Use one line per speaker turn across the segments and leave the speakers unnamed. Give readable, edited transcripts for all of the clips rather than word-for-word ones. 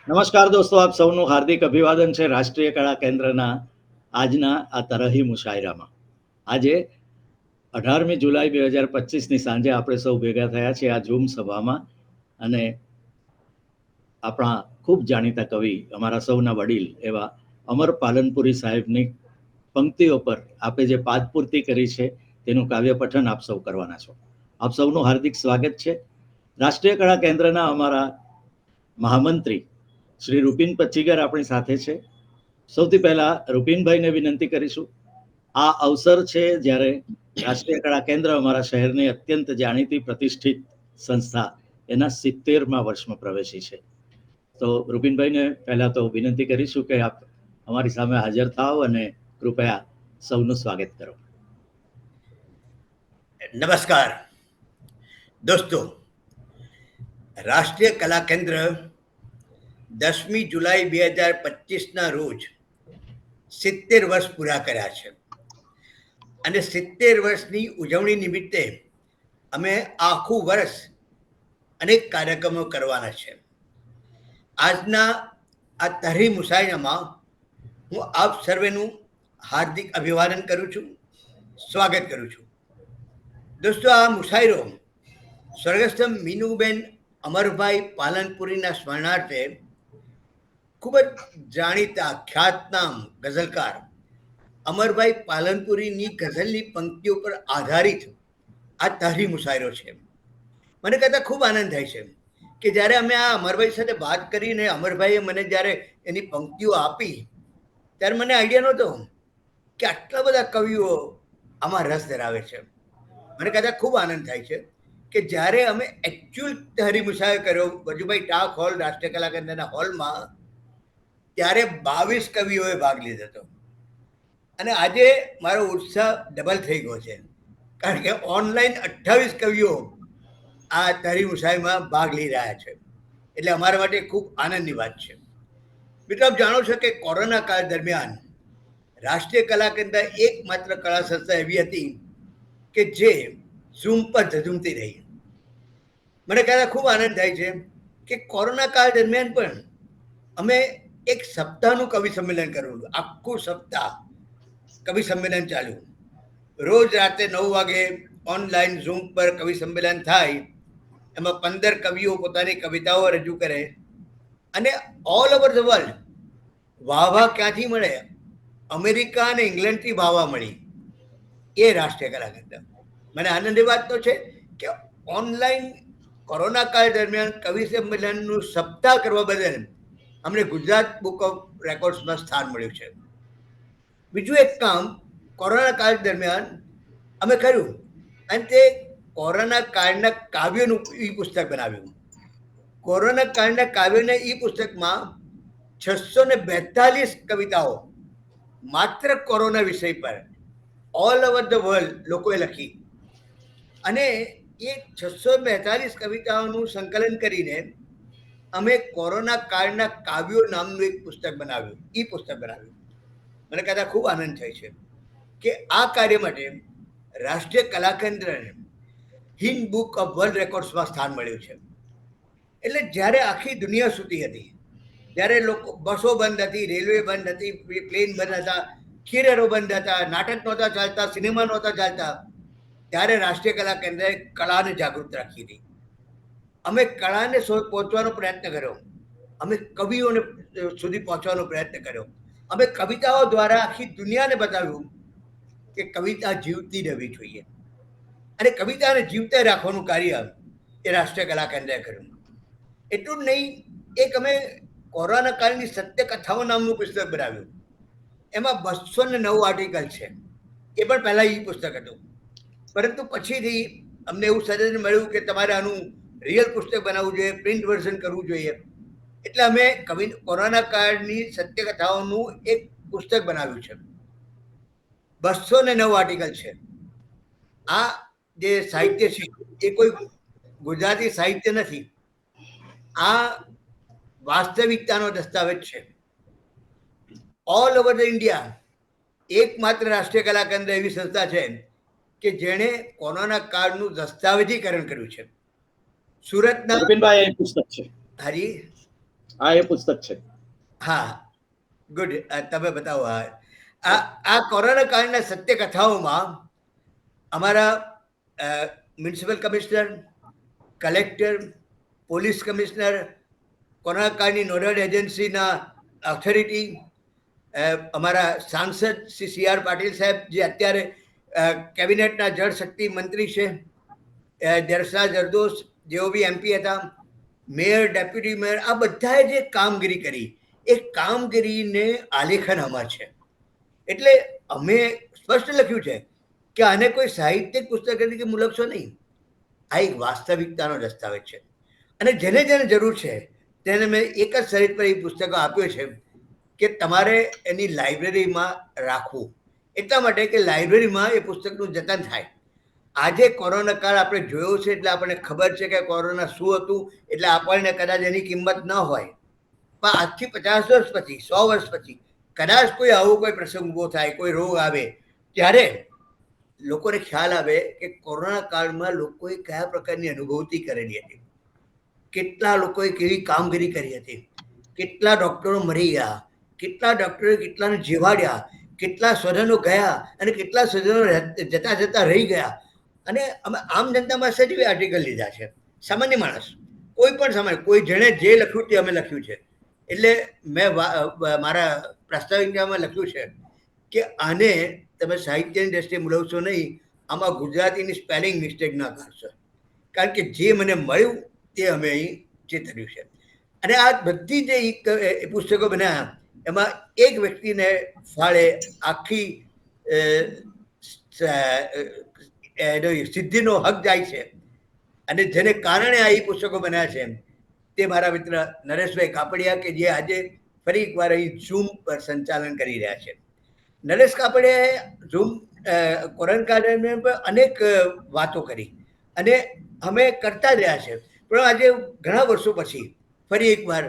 નમસ્કાર દોસ્તો, આપ સૌનું હાર્દિક અભિવાદન છે રાષ્ટ્રીય કળા કેન્દ્રના આજના આ તરહી મુશાયરામાં. આજે 18મી જુલાઈ 2025ની સાંજે આપણે સૌ ભેગા થયા છીએ આ ઝૂમ સભામાં, અને આપણા ખૂબ જાણીતા કવિ, અમારા સૌના વડીલ એવા અમર પાલનપુરી સાહેબની પંક્તિઓ પર આપે જે પાદપૂર્તિ કરી છે તેનું કાવ્ય પઠન આપ સૌ કરવાના છો. આપ સૌનું હાર્દિક સ્વાગત છે. રાષ્ટ્રીય કળા કેન્દ્રના અમારા મહામંત્રી શ્રી રૂપિન પચ્ચીગર આપણી સાથે છે. સૌથી પહેલા રૂપિનભાઈને વિનંતી કરીશું. આ અવસર છે જ્યારે રાષ્ટ્રીય કળા કેન્દ્ર અમારા શહેરની અત્યંત જાણીતી પ્રતિષ્ઠિત સંસ્થા એના 70મા વર્ષમાં પ્રવેશી છે. તો રૂપિનભાઈને પહેલા તો વિનંતી કરીશું કે આપ અમારી સામે હાજર થાઓ અને કૃપયા સૌનું સ્વાગત કરો.
નમસ્કાર દોસ્તો, રાષ્ટ્રીય કલા કેન્દ્ર 10મી જુલાઈ 2025ના રોજ 70 વર્ષ પૂરા કર્યા છે અને 70 વર્ષની ઉજવણી નિમિત્તે અમે આખું વર્ષ અનેક કાર્યક્રમો કરવાના છે. આજના આ તરહી મુશાયરામાં હું આપ સર્વેનું હાર્દિક અભિવાદન કરું છું, સ્વાગત કરું છું. દોસ્તો, આ મુશાયરો સ્વર્ગસ્થ મીનુબેન અમરભાઈ પાલનપુરીના સ્મરણાર્થે ખૂબ જ જાણીતા ખ્યાતનામ ગઝલકાર અમરભાઈ પાલનપુરીની ગઝલની પંક્તિઓ પર આધારિત આ તરહી મુશાયરો છે. મને કહેતા ખૂબ આનંદ થાય છે કે જ્યારે અમે આ અમરભાઈ સાથે વાત કરીને અમરભાઈએ મને જ્યારે એની પંક્તિઓ આપી ત્યારે મને આઈડિયા નહોતો કે આટલા બધા કવિઓ આમાં રસ ધરાવે છે. મને કહેતા ખૂબ આનંદ થાય છે કે જ્યારે અમે એકચ્યુઅલ તરહી મુશાયરો કર્યો વજુભાઈ ટાક હોલ રાષ્ટ્રીય કલા કેન્દ્રના હોલમાં, ત્યારે 22 કવિઓએ ભાગ લીધો હતો. અને આજે મારો ઉત્સાહ ડબલ થઈ ગયો છે, કારણ કે ઓનલાઈન 28 કવિઓ આ તરહી મુશાયરામાં ભાગ લઈ રહ્યા છે. એટલે અમારા માટે ખૂબ આનંદની વાત છે. મિત્રો, આપ જાણો છો કે કોરોના કાળ દરમિયાન રાષ્ટ્રીય કલા કેન્દ્ર એકમાત્ર કળા સંસ્થા એવી હતી કે જે ઝૂમ પર ઝઝૂમતી રહી. મને કહેતા ખૂબ આનંદ થાય છે કે કોરોના કાળ દરમિયાન પણ અમે એક સપ્તાહનું કવિ સંમેલન કર્યું. આખું સપ્તાહ કવિ સંમેલન ચાલ્યું. રોજ રાતે 9 વાગે ઓનલાઈન ઝૂમ પર કવિ સંમેલન થાય. એમાં 15 કવિઓ પોતાની કવિતાઓ રજૂ કરે અને ઓલ ઓવર ધ વર્લ્ડ વાહવા ક્યાંથી મળે? અમેરિકા અને ઇંગ્લેન્ડથી વાહવા મળી. એ રાષ્ટ્રીય કલા કેન્દ્ર. મને આનંદની વાત તો છે કે ઓનલાઈન કોરોના કાળ દરમિયાન કવિ સંમેલનનું સપ્તાહ કરવા બદલ અમને ગુજરાત બુક ઓફ રેકોર્ડ્સમાં સ્થાન મળ્યું છે. બીજું એક કામ કોરોના કાળ દરમિયાન અમે કર્યું, અને તે કોરોના કાળના કાવ્યોનું ઈ પુસ્તક બનાવ્યું. કોરોના કાળના કાવ્યોના ઈ પુસ્તકમાં 642 કવિતાઓ માત્ર કોરોના વિષય પર ઓલ ઓવર ધ વર્લ્ડ લોકોએ લખી. અને એ 642 કવિતાઓનું સંકલન કરીને અમે કોરોના કાળના કાવ્યો નામનું એક પુસ્તક બનાવ્યું, ઈ પુસ્તક બનાવ્યું. મને કહેતા ખૂબ આનંદ થાય છે કે આ કાર્ય માટે રાષ્ટ્રીય કલા કેન્દ્રને હિન્દ બુક ઓફ વર્લ્ડ રેકોર્ડ્સમાં સ્થાન મળ્યું છે. એટલે જ્યારે આખી દુનિયા સૂતી હતી, જ્યારે લોકો બસો બંધ હતી, રેલવે બંધ હતી, પ્લેન બંધ હતા, થિયેટરો બંધ હતા, નાટક નહોતા ચાલતા, સિનેમા નહોતા ચાલતા, ત્યારે રાષ્ટ્રીય કલા કેન્દ્રએ કળાને જાગૃત રાખી હતી. અમે કળાને પહોંચવાનો પ્રયત્ન કર્યો, અમે કવિઓને સુધી પહોંચવાનો પ્રયત્ન કર્યો, અમે કવિતાઓ દ્વારા આખી દુનિયાને બતાવ્યું કે કવિતા જીવતી રહેવી જોઈએ. અને કવિતાને જીવતે રાખવાનું કાર્ય એ રાષ્ટ્રીય કલા કેન્દ્રએ કર્યું. એટલું જ નહીં, એક અમે કોરોના કાળની સત્ય કથાઓ નામનું પુસ્તક બનાવ્યું. એમાં 209 આર્ટિકલ છે. એ પણ પહેલા ઈ પુસ્તક હતું, પરંતુ પછીથી અમને એવું સજેશન મળ્યું કે તમારે આનું રિયલ પુસ્તક બનાવવું જોઈએ, પ્રિન્ટ વર્ઝન કરવું જોઈએ. એટલે અમે કોરોના કાળની સત્ય કથાઓનું એક પુસ્તક બનાવ્યું છે. 209 આર્ટિકલ છે. આ જે સાહિત્ય છે એ કોઈ ગુજરાતી સાહિત્ય નથી, આ વાસ્તવિકતાનો દસ્તાવેજ છે. ઓલ ઓવર ધ ઇન્ડિયા એકમાત્ર રાષ્ટ્રીય કલા કેન્દ્ર એવી સંસ્થા છે કે જેણે કોરોના કાળનું દસ્તાવેજીકરણ કર્યું છે. સુરતના
રૂપિનભાઈ, પુસ્તક છે.
હાજી,
આ એ પુસ્તક છે.
હા, ગુડ. તમે બતાવો. આ કોરોના કાળના સત્ય કથાઓમાં અમારા municipal commissioner, collector, police commissioner, corona કાળની નોડલ એજન્સીના ઓથોરિટી, અમારા સાંસદ શ્રી સી આર પાટીલ સાહેબ, જે અત્યારે કેબિનેટના જળશક્તિ મંત્રી છે, જરસા જરદોશ જેઓ બી MP હતા, મેયર, ડેપ્યુટી મેયર, આ બધાએ જે કામગીરી કરી એ કામગીરીને આલેખન આમાં છે. એટલે અમે સ્પષ્ટ લખ્યું છે કે આને કોઈ સાહિત્યિક પુસ્તક તરીકે મુલકશો નહીં. આ એક વાસ્તવિકતાનો દસ્તાવેજ છે અને જેને જેને જરૂર છે તેને મેં એક જ શરીર પર એ પુસ્તકો આપ્યો છે કે તમારે એની લાઇબ્રેરીમાં રાખવું, એટલા માટે કે લાઇબ્રેરીમાં એ પુસ્તકનું જતન થાય. આજે કોરોના કાળ આપણે જોયો છે એટલે આપણને ખબર છે કે કોરોના શું હતું, એટલે આપણને કદાચ એની કિંમત ન હોય, પણ આજથી 50 વર્ષ પછી, 100 વર્ષ પછી કદાચ કોઈ આવો કોઈ પ્રસંગ ઊભો થાય, કોઈ રોગ આવે, ત્યારે લોકોને ખ્યાલ આવે કે કોરોના કાળમાં લોકોએ કયા પ્રકારની અનુભૂતિ કરેલી હતી, કેટલા લોકોએ કેવી કામગીરી કરી હતી, કેટલા ડોક્ટરો મરી ગયા, કેટલા ડોક્ટરોએ કેટલાને જીવાડ્યા, કેટલા સ્વજનો ગયા અને કેટલા સ્વજનો જતા જતા રહી ગયા. અને અમે આમ જનતા પાસે જ આર્ટિકલ લીધા છે. સામાન્ય માણસ, કોઈ પણ સામાન્ય, કોઈ જેણે જે લખ્યું તે અમે લખ્યું છે. એટલે મેં મારા પ્રાસ્તાવિકમાં લખ્યું છે કે આને તમે સાહિત્યની દ્રષ્ટિએ મુલવશો નહીં, આમાં ગુજરાતીની સ્પેલિંગ મિસ્ટેક ના કરશો, કારણ કે જે મને મળ્યું તે અમે અહીં ચિતર્યું છે. અને આ બધી જે પુસ્તકો બનાવ્યા એમાં એક વ્યક્તિને ફાળે આખી સિદ્ધિનો હક જાય છે. અને જેને કારણે આ પુસ્તકો બન્યા છે તે મારા મિત્ર નરેશભાઈ કાપડિયા, કે જે આજે ફરી એકવાર અહીં ઝૂમ પર સંચાલન કરી રહ્યા છે. નરેશ કાપડિયાએ ઝૂમ કોરોના કાળ દરમિયાન અનેક વાતો કરી અને અમે કરતા જ રહ્યા છે, પણ આજે ઘણા વર્ષો પછી ફરી એકવાર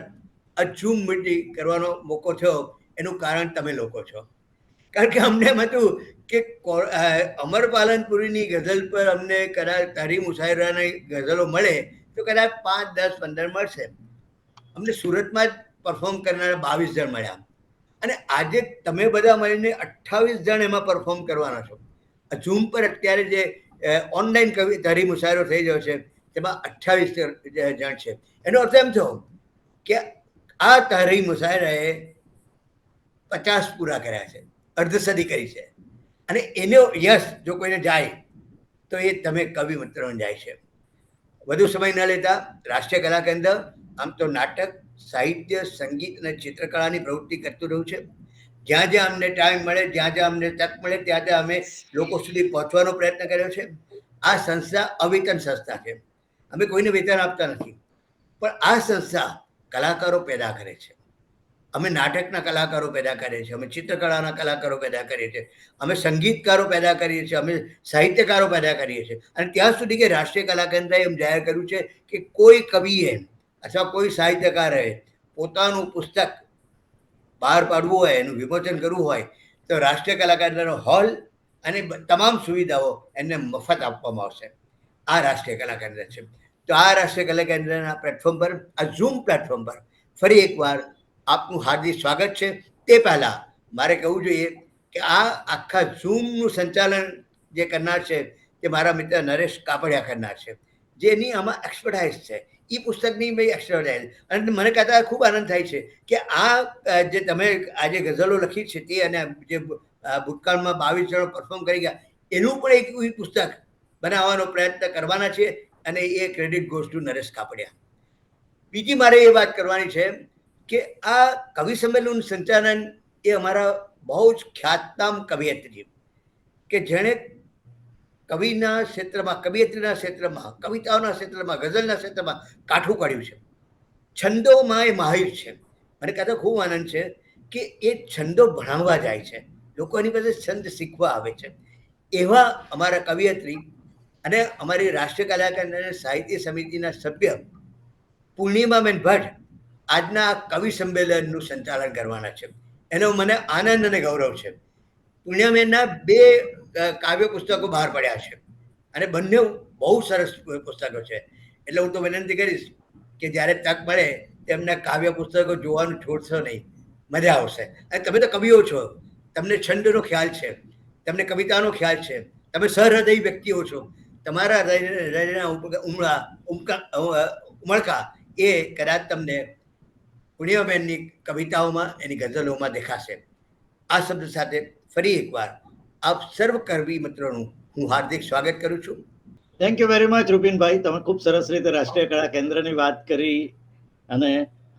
આ ઝૂમ મીટિંગ કરવાનો મોકો થયો. એનું કારણ તમે લોકો છો, કારણ કે અમને એમ હતું કે અમર પાલનપુરીની ગઝલ પર અમને કદાચ તારી મુશાયરાની ગઝલો મળે તો કદાચ 5, 10, 15 મળશે. અમને સુરતમાં જ પરફોર્મ કરનારા 22 જણ મળ્યા અને આજે તમે બધા મળીને 28 જણ એમાં પરફોર્મ કરવાના છો. ઝૂમ પર અત્યારે જે ઓનલાઈન તારી મુશાયરો થઈ રહ્યો છે તેમાં 28 જણ છે. એનો અર્થ એમ થયો કે આ તારી મુશાયરાએ 50 પૂરા કર્યા છે, અર્ધસદી કરી છે. અને એનો યશ જો કોઈને જાય તો એ તમે કવિ મિત્રોને જાય છે. વધુ સમય ન લેતા, રાષ્ટ્રીય કલા કેન્દ્ર આમ તો નાટક, સાહિત્ય, સંગીત અને ચિત્રકળાની પ્રવૃત્તિ કરતું રહ્યું છે. જ્યાં જ્યાં અમને ટાઈમ મળે, જ્યાં જ્યાં અમને તક મળે ત્યાં ત્યાં અમે લોકો સુધી પહોંચવાનો પ્રયત્ન કર્યો છે. આ સંસ્થા અવેતન સંસ્થા છે, અમે કોઈને વેતન આપતા નથી, પણ આ સંસ્થા કલાકારો પેદા કરે છે. અમે નાટકના કલાકારો પેદા કરીએ છીએ, અમે ચિત્રકળાના કલાકારો પેદા કરીએ છીએ, અમે સંગીતકારો પેદા કરીએ છીએ, અમે સાહિત્યકારો પેદા કરીએ છીએ. અને ત્યાં સુધી કે રાષ્ટ્રીય કલા કેન્દ્રએ એમ જાહેર કર્યું છે કે કોઈ કવિએ અથવા કોઈ સાહિત્યકારે પોતાનું પુસ્તક બહાર પાડવું હોય, એનું વિમોચન કરવું હોય તો રાષ્ટ્રીય કલા કેન્દ્રનો હોલ અને તમામ સુવિધાઓ એમને મફત આપવામાં આવશે. આ રાષ્ટ્રીય કલા કેન્દ્ર છે. તો આ રાષ્ટ્રીય કલા કેન્દ્રના પ્લેટફોર્મ પર, આ ઝૂમ પ્લેટફોર્મ પર ફરી એકવાર આપનું હાર્દિક સ્વાગત છે. તે પહેલા મારે કહેવું જોઈએ કે આ આખા ઝૂમનું સંચાલન જે કરનાર છે તે મારા મિત્ર નરેશ કાપડિયા કરનાર છે, જેની આમાં એક્સપર્ટાઇઝ છે. એ પુસ્તકની ભાઈ એક્સપર્ટાઇઝ. અને મને કહેતા ખૂબ આનંદ થાય છે કે આ જે તમે આજે ગઝલો લખી છે તે અને જે ભૂતકાળમાં 22 જણો પરફોર્મ કરી ગયા એનું પણ એક પુસ્તક બનાવવાનો પ્રયત્ન કરવાના છે અને એ credit goes to Naresh Kapadia. બીજી મારે એ વાત કરવાની છે કે આ કવિ સંમેલનનું સંચાલન એ અમારા બહુ જ ખ્યાતનામ કવિયત્રી કે જેણે કવિના ક્ષેત્રમાં, કવિયત્રીના ક્ષેત્રમાં, કવિતાઓના ક્ષેત્રમાં, ગઝલના ક્ષેત્રમાં કાઠું કાઢ્યું છે. છંદોમાં એ માહિર છે. મને કહેતા ખૂબ આનંદ છે કે એ છંદો ભણાવવા જાય છે, લોકો એની પાસે છંદ શીખવા આવે છે. એવા અમારા કવિયત્રી અને અમારી રાષ્ટ્રીય કલા કેન્દ્ર સાહિત્ય સમિતિના સભ્ય પૂર્ણિમાબેન ભટ્ટ આજના કવિ સંમેલનનું સંચાલન કરવાના છે. એનો મને આનંદ અને ગૌરવ છે. પૂર્ણિમાબેનના 2 કાવ્ય પુસ્તકો બહાર પડ્યા છે અને બંને બહુ સરસ પુસ્તકો છે. એટલે હું તો વિનંતી કરીશ કે જ્યારે તક મળે તેમના કાવ્ય પુસ્તકો જોવાનું છોડશો નહીં, મજા આવશે. અને તમે તો કવિઓ છો, તમને છંદનો ખ્યાલ છે, તમને કવિતાનો ખ્યાલ છે, તમે સહૃદયી વ્યક્તિઓ છો. તમારા હૃદયના ઉમળકા એ કદાચ તમને પૂર્ણિમાબેનની કવિતાઓમાં, એની ગઝલોમાં દેખાશે. આ શબ્દ સાથે ફરી એકવાર આપ સર્વ કવિ મિત્રોનું હું હાર્દિક સ્વાગત કરું છું.
થેન્ક યુ વેરી મચ રૂપિનભાઈ. તમે ખૂબ સરસ રીતે રાષ્ટ્રીય કળા કેન્દ્રની વાત કરી અને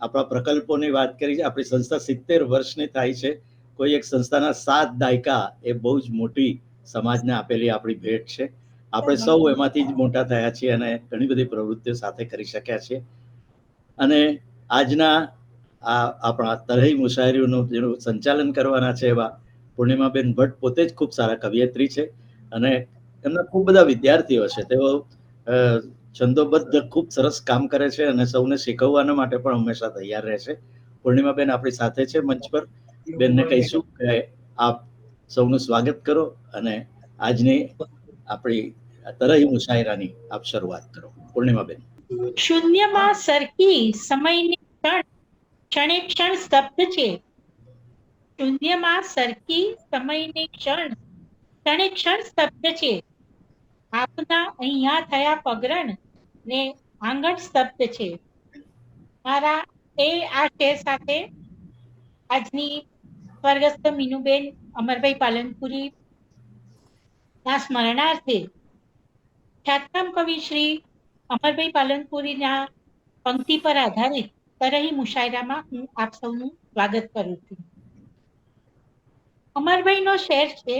આપણા પ્રકલ્પોની વાત કરી. આપણી સંસ્થા 70 વર્ષની થાય છે. કોઈ એક સંસ્થાના 7 દાયકા એ બહુ જ મોટી સમાજને આપેલી આપણી ભેટ છે. આપણે સૌ એમાંથી જ મોટા થયા છીએ અને ઘણી બધી પ્રવૃત્તિઓ સાથે કરી શક્યા છીએ. અને આજના આપણા તરહી મુશાયરીઓનું જેનું સંચાલન કરવાના છે એવા પૂર્ણિમાબેન ભટ્ટ પોતે જ ખૂબ સારા કવિયત્રી છે અને એમના ખૂબ બધા વિદ્યાર્થીઓ છે. તેઓ છંદોબદ્ધ ખૂબ સરસ કામ કરે છે અને સૌને શીખવવાના માટે પણ હંમેશા તૈયાર રહે છે. પૂર્ણિમાબેન આપણી સાથે છે મંચ પર. બેનને કહીશું કે આપ સૌનું સ્વાગત કરો અને આજની આપણી તરહી મુશાયરાની આપ શરૂઆત કરો. પૂર્ણિમાબેન.
શૂન્યમાં સરકી સમયની ક્ષણે ક્ષણ સ્તબ્ધ છે. શૂન્યમાં સરકી સમયની ક્ષણે ક્ષણ સ્તબ્ધ છે. આપના અહીંયા થયા પગરણ ને આંગણ સ્તબ્ધ છે. મારા આ શેર સાથે આજની સ્વર્ગસ્થ મીનુબેન અમરભાઈ પાલનપુરી ના સ્મરણાર્થે ખ્યાતનામ કવિ શ્રી અમરભાઈ પાલનપુરીના પંક્તિ પર આધારિત તરહી મુશાયરામાં હું આપ સૌનું સ્વાગત કરું છું. અમરભાઈનો શેર છે: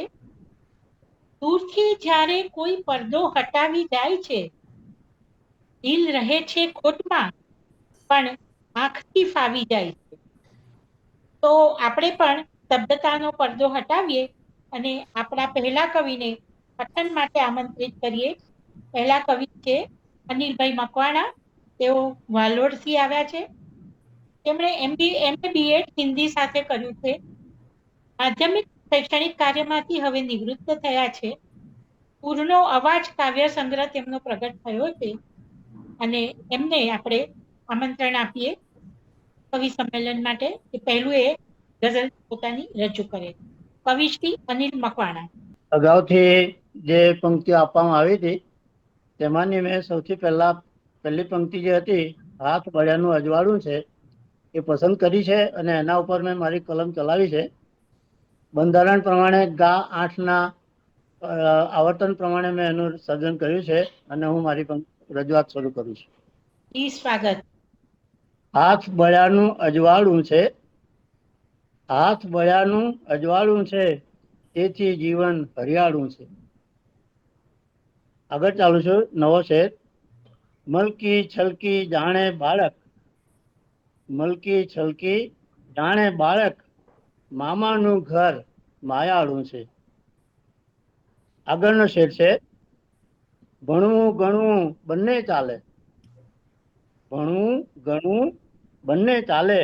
દૂરથી જ્યારે કોઈ પડદો હટાવી જાય છે, દિલ રહે છે ખોટમાં પણ આંખથી ફાવી જાય છે. તો આપણે પણ શબ્દતાનો પડદો હટાવીએ અને આપણા પહેલા કવિને પઠન માટે આમંત્રિત કરીએ. પહેલા કવિ છે અનિલભાઈ મકવાણા. તેઓ વાલોડથી આવ્યા છે. તેમણે MA BEd હિન્દી સાથે કર્યું છે. માધ્યમિક શૈક્ષણિક કાર્યમાંથી હવે નિવૃત્ત થયા છે. પૂરનો અવાજ કાવ્ય સંગ્રહ તેમનો પ્રગટ થયો છે અને એમને આપણે આમંત્રણ આપીએ કવિ સંમેલન માટે કે પહેલું એ ગઝલ પોતાની રજૂ કરે. કવિ શ્રી અનિલ મકવાણા.
અગાઉથી જે પંક્તિઓ આપવામાં આવી હતી તેમાંની મેં સૌથી પહેલી પંક્તિ જે હતી, હાથ બળ્યાનું અજવાળું છે, એ પસંદ કરી છે અને એના ઉપર મેં મારી કલમ ચલાવી છે. બંધારણ પ્રમાણે ગા 8ના આવર્તન પ્રમાણે મેં એનું સર્જન કર્યું છે અને હું મારી રજૂઆત શરૂ કરું છું.
સ્વાગત.
હાથ બળ્યાનું અજવાળું છે, હાથ બળ્યાનું અજવાળું છે, તેથી જીવન હરિયાળું છે. આગળ ચાલુ છું. નવો શેર. મલકી છલકી જાણે બાળક, મલકી છલકી જાણે બાળક, મામાનું ઘર માયાળું છે. આગળનો શેર છે: ભણવું ગણવું બંને ચાલે, ભણવું ગણવું બંને ચાલે,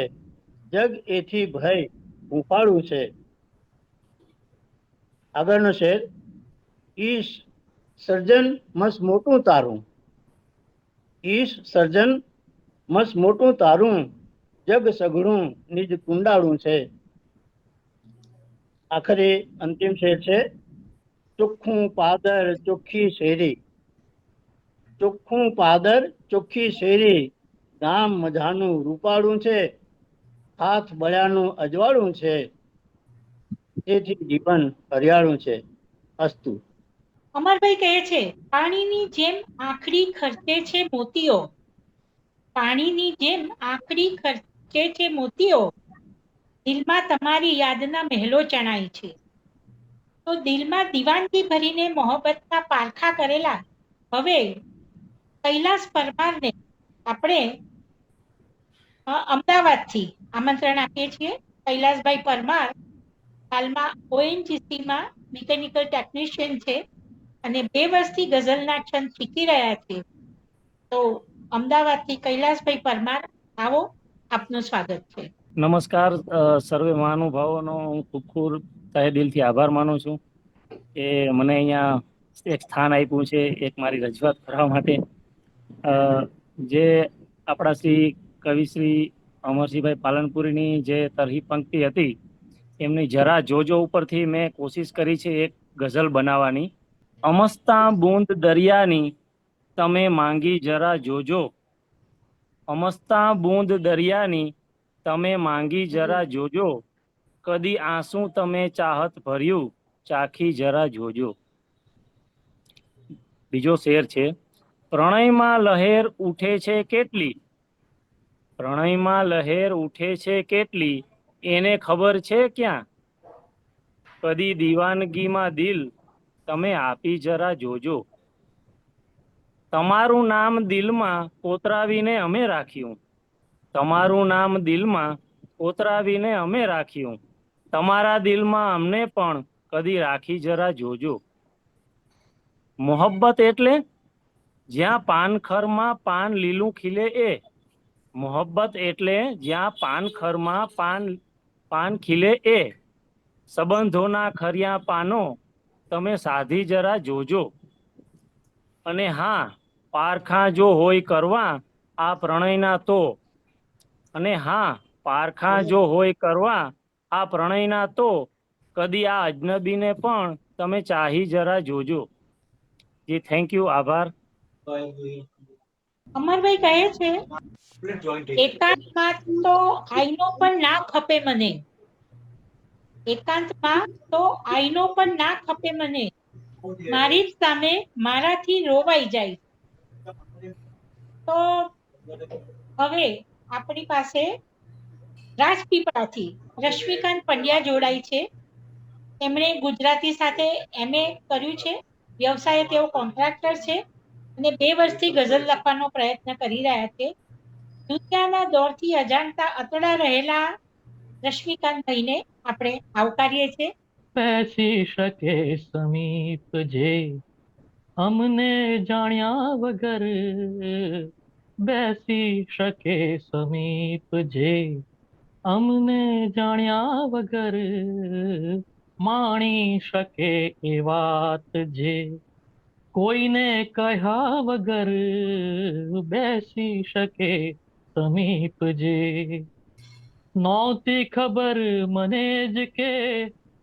જગ એથી ભય હૂંફાળું છે. આગળનો શેર: ઈશ સર્જન મસ્ત મોટું તારું, ઈશ સર્જન મસ્ત મોટું તારું, જગ સઘળું નિજ કુંડાળું છે. આખરી અંતિમ શેર છે: ચોખ્ખું પાદર ચોખ્ખી શેરી, ચોખ્ખું પાદર ચોખ્ખી શેરી, ગામ મજાનું રૂપાળું છે, હાથ બળ્યાનું અજવાળું છે, તેથી જીવન હરિયાળું છે. અસ્તુ.
અમરભાઈ કહે છે, પાણીની જેમ આંખડી ખર્ચે છે મોતીઓ, પાણીની જેમ આંખડી ખર્ચે છે મોતીઓ, દિલમાં તમારી યાદના મહેલો ચણાય છે. તો દિલમાં દીવાનગી ભરીને મોહબ્બતના પારખા કરેલા હવે કૈલાસ પરમારને આપણે અમદાવાદથી આમંત્રણ આપીએ છીએ. કૈલાસભાઈ પરમાર હાલમાં ONGCમાં મિકેનિકલ ટેકનિશિયન છે અને 2 વર્ષથી ગઝલના છંદ શીખી રહ્યા છે. તો અમદાવાદથી કૈલાસભાઈ પરમાર, આવો, આપનું સ્વાગત છે.
નમસ્કાર સર્વે મહાનુભાવોનો હું ખૂબ ખૂબ તહે દિલથી આભાર માનું છું કે મને અહીંયા એક સ્થાન આપ્યું છે એક મારી રજૂઆત કરવા માટે. જે આપણા શ્રી કવિશ્રી અમરસિંહભાઈ પાલનપુરીની જે તરહી પંક્તિ હતી એમની જરા જોજો ઉપરથી મેં કોશિશ કરી છે એક ગઝલ બનાવવાની. અમસ્તા બૂંદ દરિયાની તમે માંગી જરા જોજો, અમસ્તા બૂંદ દરિયાની તમે માંગી જરા જોજો, કદી આંસુ તમે ચાહત ભર્યું ચાખી જરા જોજો. બીજો શેર છે, પ્રણયમાં લહેર ઉઠે છે કેટલી, પ્રણયમાં લહેર ઉઠે છે કેટલી એને ખબર છે ક્યાં, કદી દીવાનગીમાં દિલ તમે આપી જરા જોજો, તમારું નામ દિલમાં કોતરાવીને અમે રાખ્યું, તમારું નામ દિલમાં કોતરાવીને અમે રાખ્યું, તમારા દિલમાં અમને પણ કદી રાખી જરા જોજો. મોહબ્બત એટલે જ્યાં પાનખરમાં પાન લીલું ખીલે એ, મોહબ્બત એટલે જ્યાં પાનખરમાં પાન ખીલે એ, સંબંધોના ખર્યા પાનો તમે સાધી જરા જોજો. અને હા, પારખા જો હોય કરવા આ પ્રણયના તો, અને હા, પારખા જો હોય કરવા આ પ્રણયના તો, કદી આ અજનબીને પણ તમે ચાહી જરા જોજો. જી થેન્ક યુ, આભાર.
અમરભાઈ કહે છે, એકાંતમાં તો આઈનો પણ ના ખપે મને, એકાંતમાં તો આઈનો પણ ના ખપે મને, મારી જ સામે મારાથી રોવાઈ જાય. તો હવે આપણી પાસે રાજપીપળાથી રશ્મિકાંત પંડ્યા જોડાય છે. એમણે ગુજરાતી સાથે MA કર્યું છે, વ્યવસાય તેઓ કોન્ટ્રાક્ટર છે અને 2 વર્ષથી ગઝલ લખવાનો પ્રયત્ન કરી રહ્યા છે. દુનિયાના દોરથી અજાણતા અતડા રહેલા રશ્મિકાંતભાઈને આપણે આવકારીએ છીએ.
બેસી શકે સમીપ જે અમને જાણ્યા વગર, બેસી શકે સમીપ જે અમને જાણ્યા વગર, માણી શકે એ વાત જે કોઈને કહ્યા વગર, બેસી શકે સમીપ જે. નહોતી ખબર મને જ કે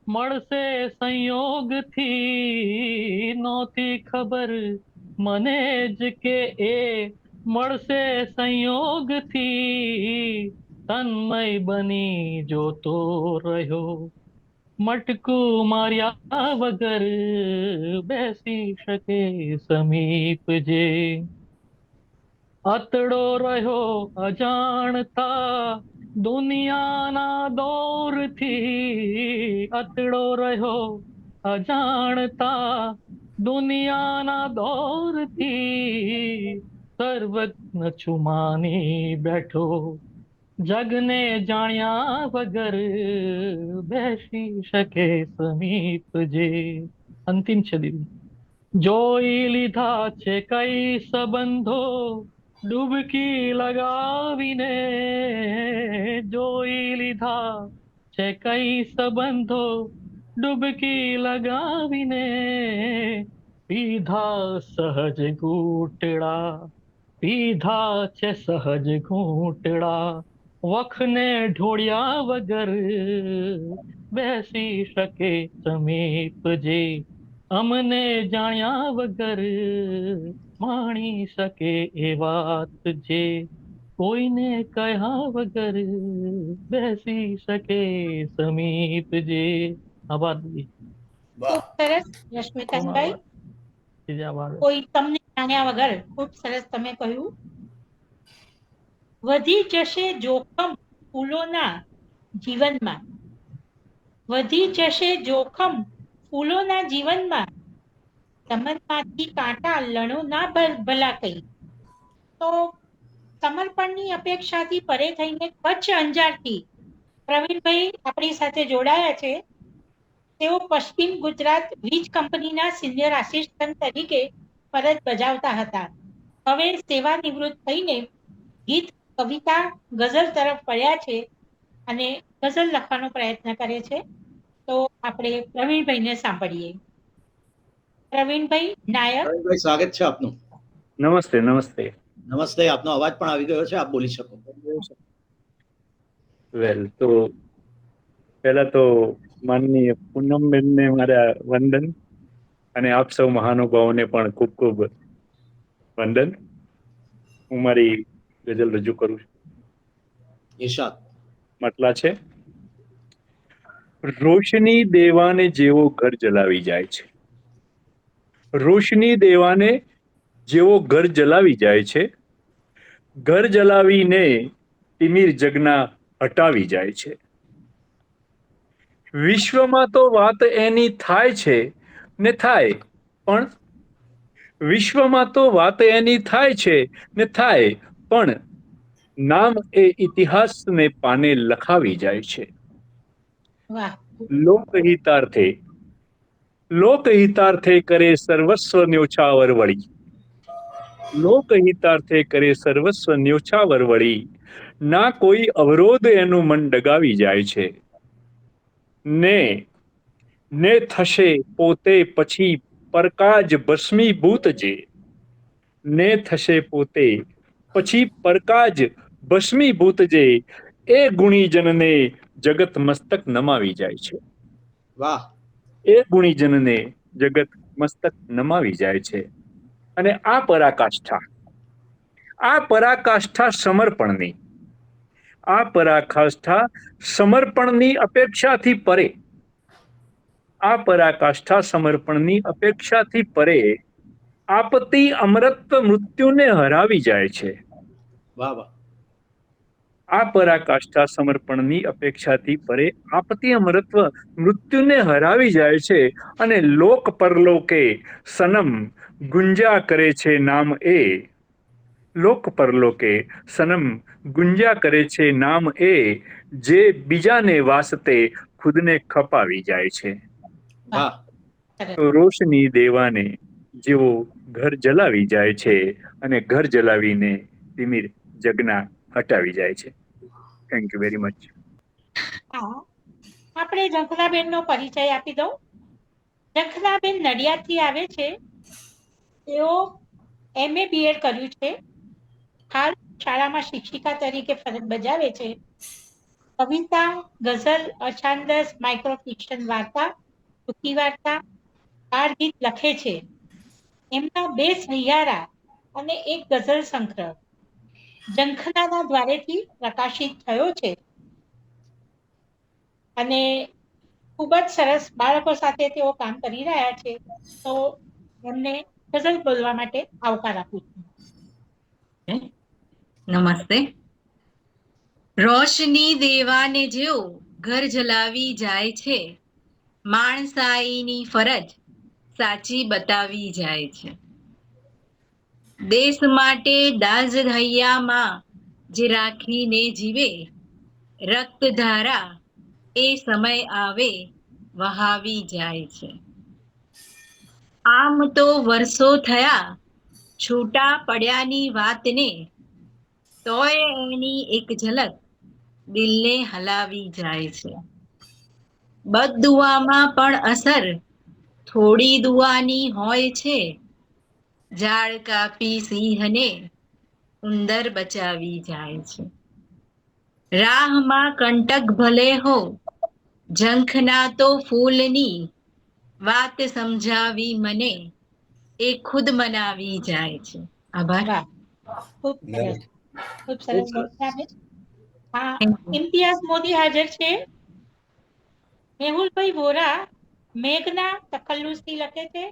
મળશે સંયોગથી, નહોતી ખબર મને જ કે એ મળશે સંયોગથી, તન્મય બની જોતો રહ્યો મટકું માર્યા વગર, બેસી શકે સમીપ જે. અતડો રહ્યો અજાણતા દુનિયાના દોરથી, અતડો રહ્યો અજાણતા દુનિયાના દોરથી, સર્વજ્ઞ છું માની બેઠો જગને જાણ્યા વગર, બેસી શકે સમીપ જે. અંતિમ છે દીદી. જોઈ લીધા છે કઈ સંબંધો ડૂબકી લગાવીને, જોઈ લીધા છે કઈ સંબંધો ડૂબકી લગાવીને, પીધા સહજ ઘૂંટડા, પીધા છે સહજ ઘૂંટડા, વખને ઢોળ્યા વગર, બેસી શકે સમીપ જે અમને જાણ્યા વગર, માણી શકે એ વાત જે કોઈને કહ્યા વગર, બેસી શકે સમીપ જે. આભાર દીદી.
ખૂબ સરસ રશ્મિકાંતભાઈ,
આભાર.
કોઈ તમને જાણ્યા વગર, ખૂબ સરસ તમે કહ્યું. વધી જશે જોખમ ફૂલોના જીવનમાં, વધી જશે જોખમ ફૂલોના જીવનમાં, સમરમાંથી કાંટા લણો ના ભલા કઈ. તો સમર્પણની અપેક્ષાથી પરે થઈને કચ્છ અંજારથી પ્રવીણભાઈ આપણી સાથે જોડાયા છે. તેઓ પશ્ચિમ ગુજરાત વીજ કંપનીના સિનિયર આસિસ્ટન્ટ તરીકે ફરજ બજાવતા હતા. હવે સેવા નિવૃત્ત થઈને ગીત, કવિતા, ગઝલ તરફ વળ્યા છે અને ગઝલ લખવાનો પ્રયત્ન કરે છે. તો આપણે પ્રવીણભાઈને સાંભળીએ. પ્રવીણભાઈ નાયક.
પ્રવીણભાઈ, સ્વાગત છે આપનું.
નમસ્તે. નમસ્તે.
નમસ્તે, આપનો અવાજ પણ આવી ગયો છે, આપ બોલી શકો.
વેલ, તો પહેલા તો માનનીય પૂનમબેનને મારા વંદન, અને આપ સૌ મહાનુભાવોને પણ ખૂબ ખૂબ વંદન. હું મારી ગઝલ રજૂ કરું છું.
ઈશાદ.
મતલા છે, રોશની દેવાને જેવો ઘર જલાવી જાય છે, રોશની દેવાને જેવો ઘર જલાવી જાય છે, ઘર જલાવીને તિમિર જગના હટાવી જાય છે. વિશ્વમાં તો વાત એની થાય છે ને થાય, પણ વિશ્વમાં તો વાત એની થાય છે ને થાય, પણ નામ એ ઇતિહાસને પાને લખાવી જાય છે.
વાહ.
લોકહિતાર્થે લોકહિતાર્થે કરે સર્વસ્વ ન્યોછાવર વળી, લોકહિતાર્થે કરે સર્વસ્વ ન્યોછાવર વળી, ના કોઈ અવરોધ એનું મન ડગાવી જાય છે. ને થશે પોતે પછી પરકાજ ભસ્મીભૂત જે, ને થશે પોતે પછી પરકાજ ભસ્મીભૂત જે, એ ગુણીજનને જગત મસ્તક નમાવી જાય છે.
વાહ.
એ ગુણીજનને જગત મસ્તક નમાવી જાય છે. અને આ પરાકાષ્ઠા સમર્પણની, આ પરાકાષ્ઠા સમર્પણની અપેક્ષાથી પરે, આ પરાકાષ્ઠા સમર્પણની અપેક્ષાથી પરે, આપતી અમરત્વ મૃત્યુને હરાવી જાય છે.
વાહ વાહ.
આ પરાકાષ્ઠા સમર્પણની અપેક્ષાથી પરે, આપતી અમરત્વ મૃત્યુને હરાવી જાય છે. અને લોક પરલોકે સનમ ગુંજા કરે છે નામ એ, લોક પરલોકે સનમ ગુંજા કરે છે નામ એ, જે બીજાને વાસ્તે ખુદને ખપાવી જાય છે.
વાહ.
તો રોશની દેવાને જેવો ઘર જલાવી જાય છે, અને ઘર જલાવીને તિમિર જગના હટાવી જાય છે. Thank you very much.
હા, આપણે ઝંખનાબેન નો પરિચય આપી દઉં. ઝંખનાબેન નડિયાદથી આવે છે. તેઓ MA BEd કર્યું છે. હાલ શાળામાં શિક્ષિકા તરીકે ફરજ બજાવે છે. કવિતા, ગઝલ, અછાંદસ, માઇક્રો ફિક્શન વાર્તા, ટૂંકી વાર્તા, બાળ ગીત લખે છે. એમના 2 સહિયારા અને 1 ગઝલ સંગ્રહ ઝંખનાના દ્વારેથી પ્રકાશિત થયો છે. અને ખૂબ જ સરસ બાળકો સાથે તેઓ કામ કરી રહ્યા છે. તો એમને ગઝલ બોલવા માટે આવકાર આપું છું.
નમસ્તે. રોશની દેવાને જેવો ઘર જલાવી જાય છે, માણસાઈની ફરજ સાચી બતાવી જાય છે. દેશ માટે દાઝ હૈયામાં જે રાખીને જીવે, રક્તધારા એ સમય આવે વહાવી જાય છે. આમ તો વર્ષો થયા છૂટા પડ્યાની વાતને, તોય એની એક ઝલક દિલને હલાવી જાય છે. બદદુઆમાં પણ અસર થોડી દુઆની હોય છે, ઝાડ કાપી સિંહને ઉંદર બચાવી જાય છે. રાહમાં કંટક ભલે હો, ઝંખના તો ફૂલની વાત સમજાવી મને, એ ખુદ મનાવી જાય છે. આભાર.
વાહ, ખૂબ સરસ, ખૂબ સરસ ઝંખનાબેન. હા,
Thank you.
ઇમ્તિયાઝ મોદી હાજર છે. મેહુલભાઈ વોરા મેઘના તખલ્લુસથી લખે છે.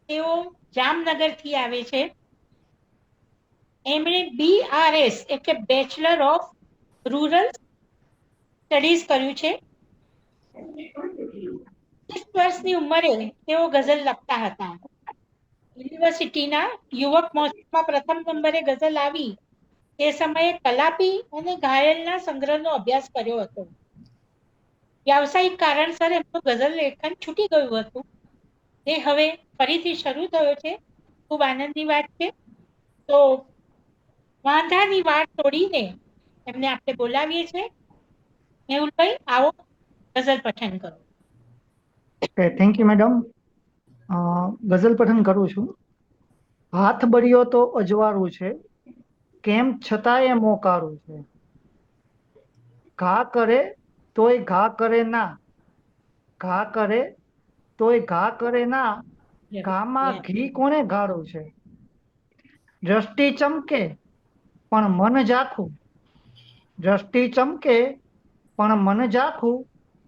તેઓ જામનગરથી આવે છે. એમણે BRS એટલે બેચલર ઓફ રૂરલ સ્ટડીઝ કર્યું છે. 30 વર્ષની ઉંમરે તેઓ ગઝલ લખતા હતા. યુનિવર્સિટીના યુવક મહોત્સવમાં પ્રથમ નંબરે ગઝલ આવી તે સમયે કલાપી અને ઘાયલના સંગ્રહનો અભ્યાસ કર્યો હતો. વ્યાવસાયિક કારણસર એમનું ગઝલ લેખન છૂટી ગયું હતું. તે હવે ફરીથી શરૂ થયો છે. ખૂબ આનંદની વાત છે. તો વાંધાની વાત તોડીને એમને આપણે બોલાવીએ છીએ. મેહુલભાઈ, આવો ગઝલ પઠન કરો.
Thank you madam. ગઝલ પઠન કરું છું. હાથ બળ્યો તો અજવાળું છે, કેમ છતાંય મોકારું છે. ઘા કરે તોય ઘા કરે ના, ઘા કરે તોય ઘા કરે ના, ઘામાં ઘી કોને ગાળું છે? દ્રષ્ટિ ચમકે પણ મન ઝાખું, દ્રષ્ટિ ચમકે પણ મન ઝાખું,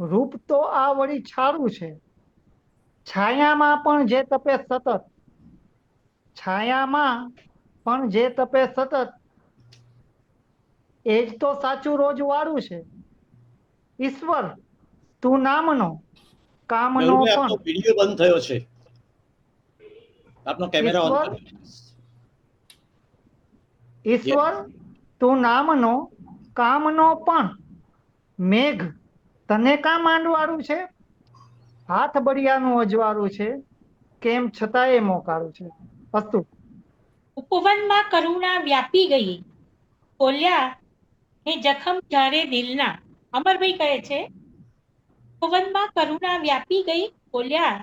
રૂપ તો આ વળી છારું છે. છાયામાં પણ જે તપે સતત, છાયામાં પણ જે તપે સતત, એ જ તો સાચું રોજ વાળું છે. ઈશ્વર તું નામનો, કામનો
મેહુલભાઈ, આપનો
પણ,
વિડીયો બંધ થયો છે, આપનો કેમેરા ઓન
ઈશ્વર
કરો.
ઈશ્વર તું નામનો, કામનો પણ, મેઘ તને કાં માંડવાળું છે? હાથ બળિયાનું અજવાળું છે, કેમ છતાંય મોકાળું છે. અસ્તુ.
ઉપવનમાં કરુણા વ્યાપી ગઈ, બોલ્યા હે જખમ જ્યારે દિલના. અમરભાઈ કહે છે, ઉપવનમાં કરુણા વ્યાપી ગઈ, બોલ્યા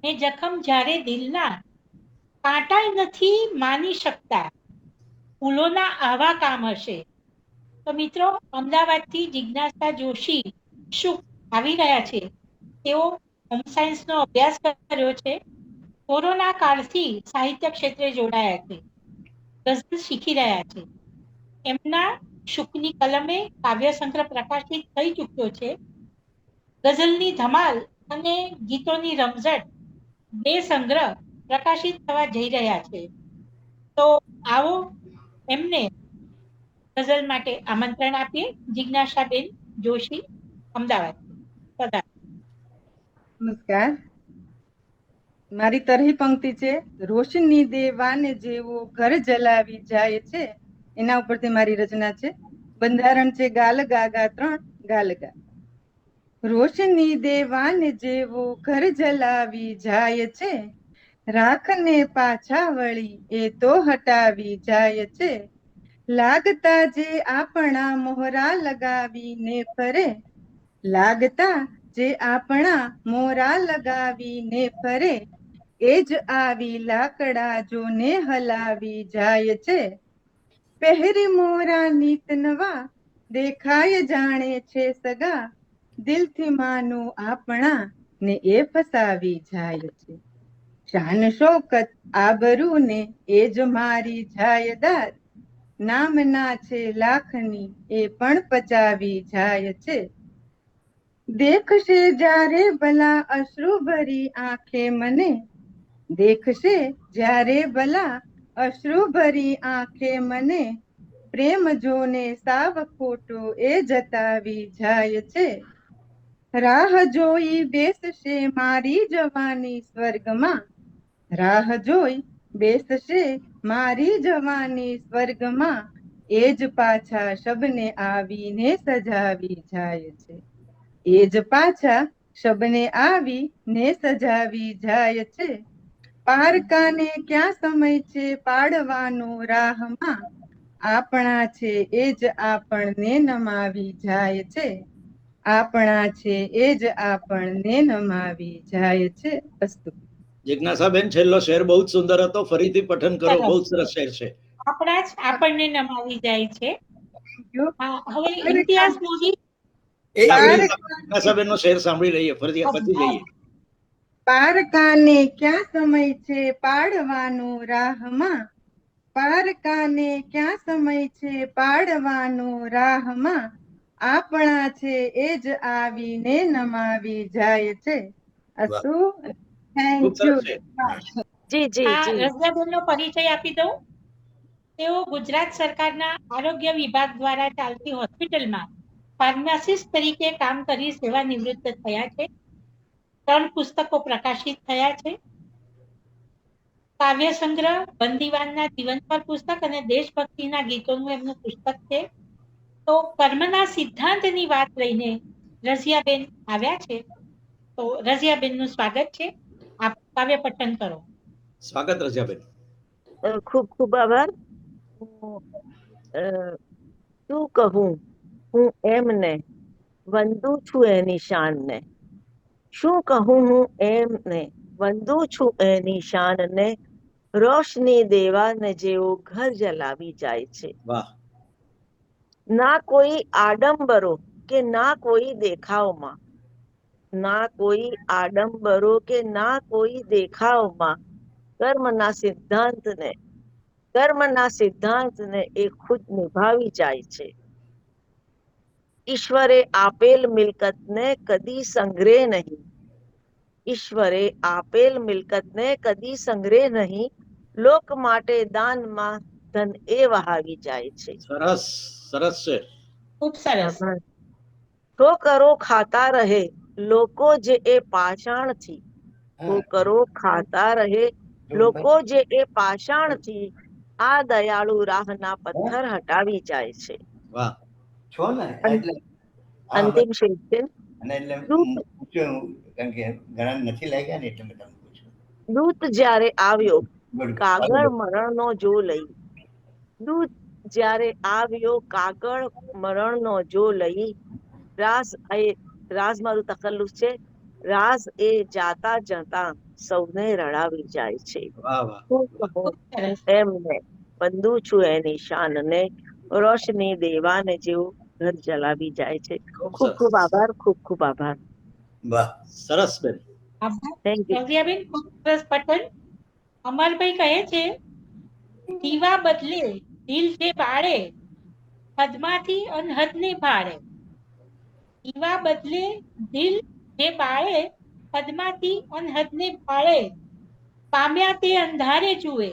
હે જખમ જ્યારે દિલના, કાંટાય નથી માની શકતા, ફૂલોના આવા કામ હશે. તો મિત્રો, અમદાવાદથી જિજ્ઞાસા જોશી શુક આવી રહ્યા છે. તેઓ હોમ સાયન્સનો અભ્યાસ કર્યો છે. કોરોના કાળથી સાહિત્ય ક્ષેત્રે જોડાયા છે, ગઝલ શીખી રહ્યા છે. એમના શુકની કલમે કાવ્ય સંગ્રહ પ્રકાશિત થઈ ચૂક્યો છે. ગઝલની ધમાલ અને ગીતોની રમઝટ, બે સંગ્રહ પ્રકાશિત થવા જઈ રહ્યા છે. તો આવો એમને ગઝલ માટે આમંત્રણ આપીએ. જિજ્ઞાસાબેન જોશી, અમદાવાદ.
નમસ્કાર. મારી તરહી પંક્તિ છે, રોશની દેવાને જેવો ઘર જલાવી જાય છે, એના ઉપરથી મારી રચના છે. બંધારણ છે ગાલ ગાગા 3 ગાલ ગા. રોશની દેવાને જેવો ઘર જલાવી જાય છે, રાખને પાછા વળી એ તો હટાવી જાય છે, લાગતા જે આપણા મોહરા લગાવીને ફરે, લાગતા જે આપણા મોરા લગાવીને ફરે, એ જ આવી લાકડા જોને હલાવી જાય છે, પહેરી મોરા નીત નવા દેખાય જાણે છે સગા, દિલથી માનું આપણા ને એ ફસાવી જાય છે, શાન શોકત આબરૂ ને એ જ મારી જાયદાદ, નામના છે લાખની એ પણ પચાવી જાય છે, દેખશે જ્યારે ભલા અશ્રુ ભરી આંખે મને, દેખશે જ્યારે ભલા અશ્રુ ભરી આંખે મને, પ્રેમ જોને સાવ ખોટો એ જતાવી જાય છે, રાહ જોઈ બેસશે મારી જવાની સ્વર્ગમાં, રાહ જોઈ બેસશે મારી જવાની સ્વર્ગમાં, એ જ પાછા શબને આવીને સજાવી જાય છે, એ જ પાછા શબને આવીને સજાવી જાય છે, પારકાને ક્યાં સમય છે પાડવાનો રાહમાં, આપણા છે એ જ આપણને નમાવી જાય છે, આપણા છે એ જ આપણને નમાવી જાય છે. અસ્તુ.
જિજ્ઞાસાબેન, છેલ્લો શેર બહુ જ સુંદર હતો, ફરીથી પઠન કરો, બહુ જ સરસ શેર છે.
આપણા જ આપણને નમાવી જાય છે. હા, હવે
પારકા-
ઇમ્તિયાઝ મોદી.
જિજ્ઞાસાબેનનો શેર સાંભળી લઈએ, ફરી પછી જઈએ.
પારકાને ક્યાં સમય છે પાડવાનું રાહમાં, પારકાને ક્યાં સમય છે પાડવાનું રાહમાં, આપણા છે એ જ આવીને નમાવી જાય છે. અસ્તુ.
ખૂબ
થેન્ક
સરસ
યુ.
છે.
જી જી
આ
જી.
રઝિયાબેનનો પરિચય આપી દઉં. તેઓ ગુજરાત સરકારના આરોગ્ય વિભાગ દ્વારા ચાલતી હોસ્પિટલમાં ફાર્માસિસ્ટ તરીકે કામ કરી સેવા નિવૃત્ત થયા છે. 3 પુસ્તકો પ્રકાશિત થયા છે. કાવ્ય સંગ્રહ, બંદીવાનના જીવન પર પુસ્તક અને દેશભક્તિના ગીતોનું એમનું પુસ્તક છે. તો કર્મના સિદ્ધાંતની વાત લઈને રઝિયાબેન આવ્યા છે. તો રઝિયાબેનનું સ્વાગત છે. આપ કાવ્ય પઠન કરો.
સ્વાગત રઝિયાબેન.
ખૂબ ખૂબ આભાર. શું કહું હું એમને, વંદુ છું એની શાનને, શું કહું હું એમને, વંદુ છું એની શાનને, રોશની દેવાને જેવો ઘર જલાવી જાય છે.
વાહ.
ના કોઈ આડંબરો કે ના કોઈ દેખાવમાં, ના કોઈ આડંબરો કે ના કોઈ દેખાવમાં કર્મના સિદ્ધાંતને એ ખુદ નિભાવી જાય છે. ઈશ્વરે આપેલ મિલકતને કદી સંગ્રહ નહીં, ઈશ્વરે આપેલ મિલકતને કદી સંગ્રહ નહીં, લોક માટે દાનમાં ધન એ વહાવી જાય છે.
સરસ સરસ છે.
ખૂબ સરસ.
ઠોકરો ખાતા રહે લોકો જે એ પાષાણથી, ઠોકરો ખાતા રહે લોકો જે એ પાષાણથી આ દયાળુ રાહના પથ્થર હટાવી જાય છે.
વાહ.
છો ને એટલે
અંતિમ શેર છે.
અને એટલે
દૂત
પૂછ્યું કારણ કે ઘણા નથી લાગ્યા ને એટલે મેં તમને પૂછ્યું.
દૂત જ્યારે આવ્યો
બરોબર.
કાગળ મરણનો જો લઈ, દૂત જ્યારે આવ્યો કાગળ મરણનો જો લઈ, રાસ મારું તકલ્લુસ છે, રાસ એ જાતા જતા સૌને રડાવી જાય છે.
વાહ વાહ.
હું કહું હું એમને બંધુ છું એની શાનને, રોશની દેવાને જેવું ઘર જલાવી જાય છે.
ખૂબ
ખૂબ
સરસ.
ખૂબ આભાર, ખૂબ ખૂબ આભાર.
વાહ.
સરસ બેન.
આભાર
થેન્ક યુ.
ભવ્યાબેન, ખૂબ સરસ પઠન. અમરભાઈ કહે છે, દીવા બદલે દિલ જે બાળે, હદમાંથી અનહદને ભાળે. દીવા બદલે દિલ જે બાળે, હદમાંથી અનહદને ભાળે. પામ્યા તે અંધારે જુએ,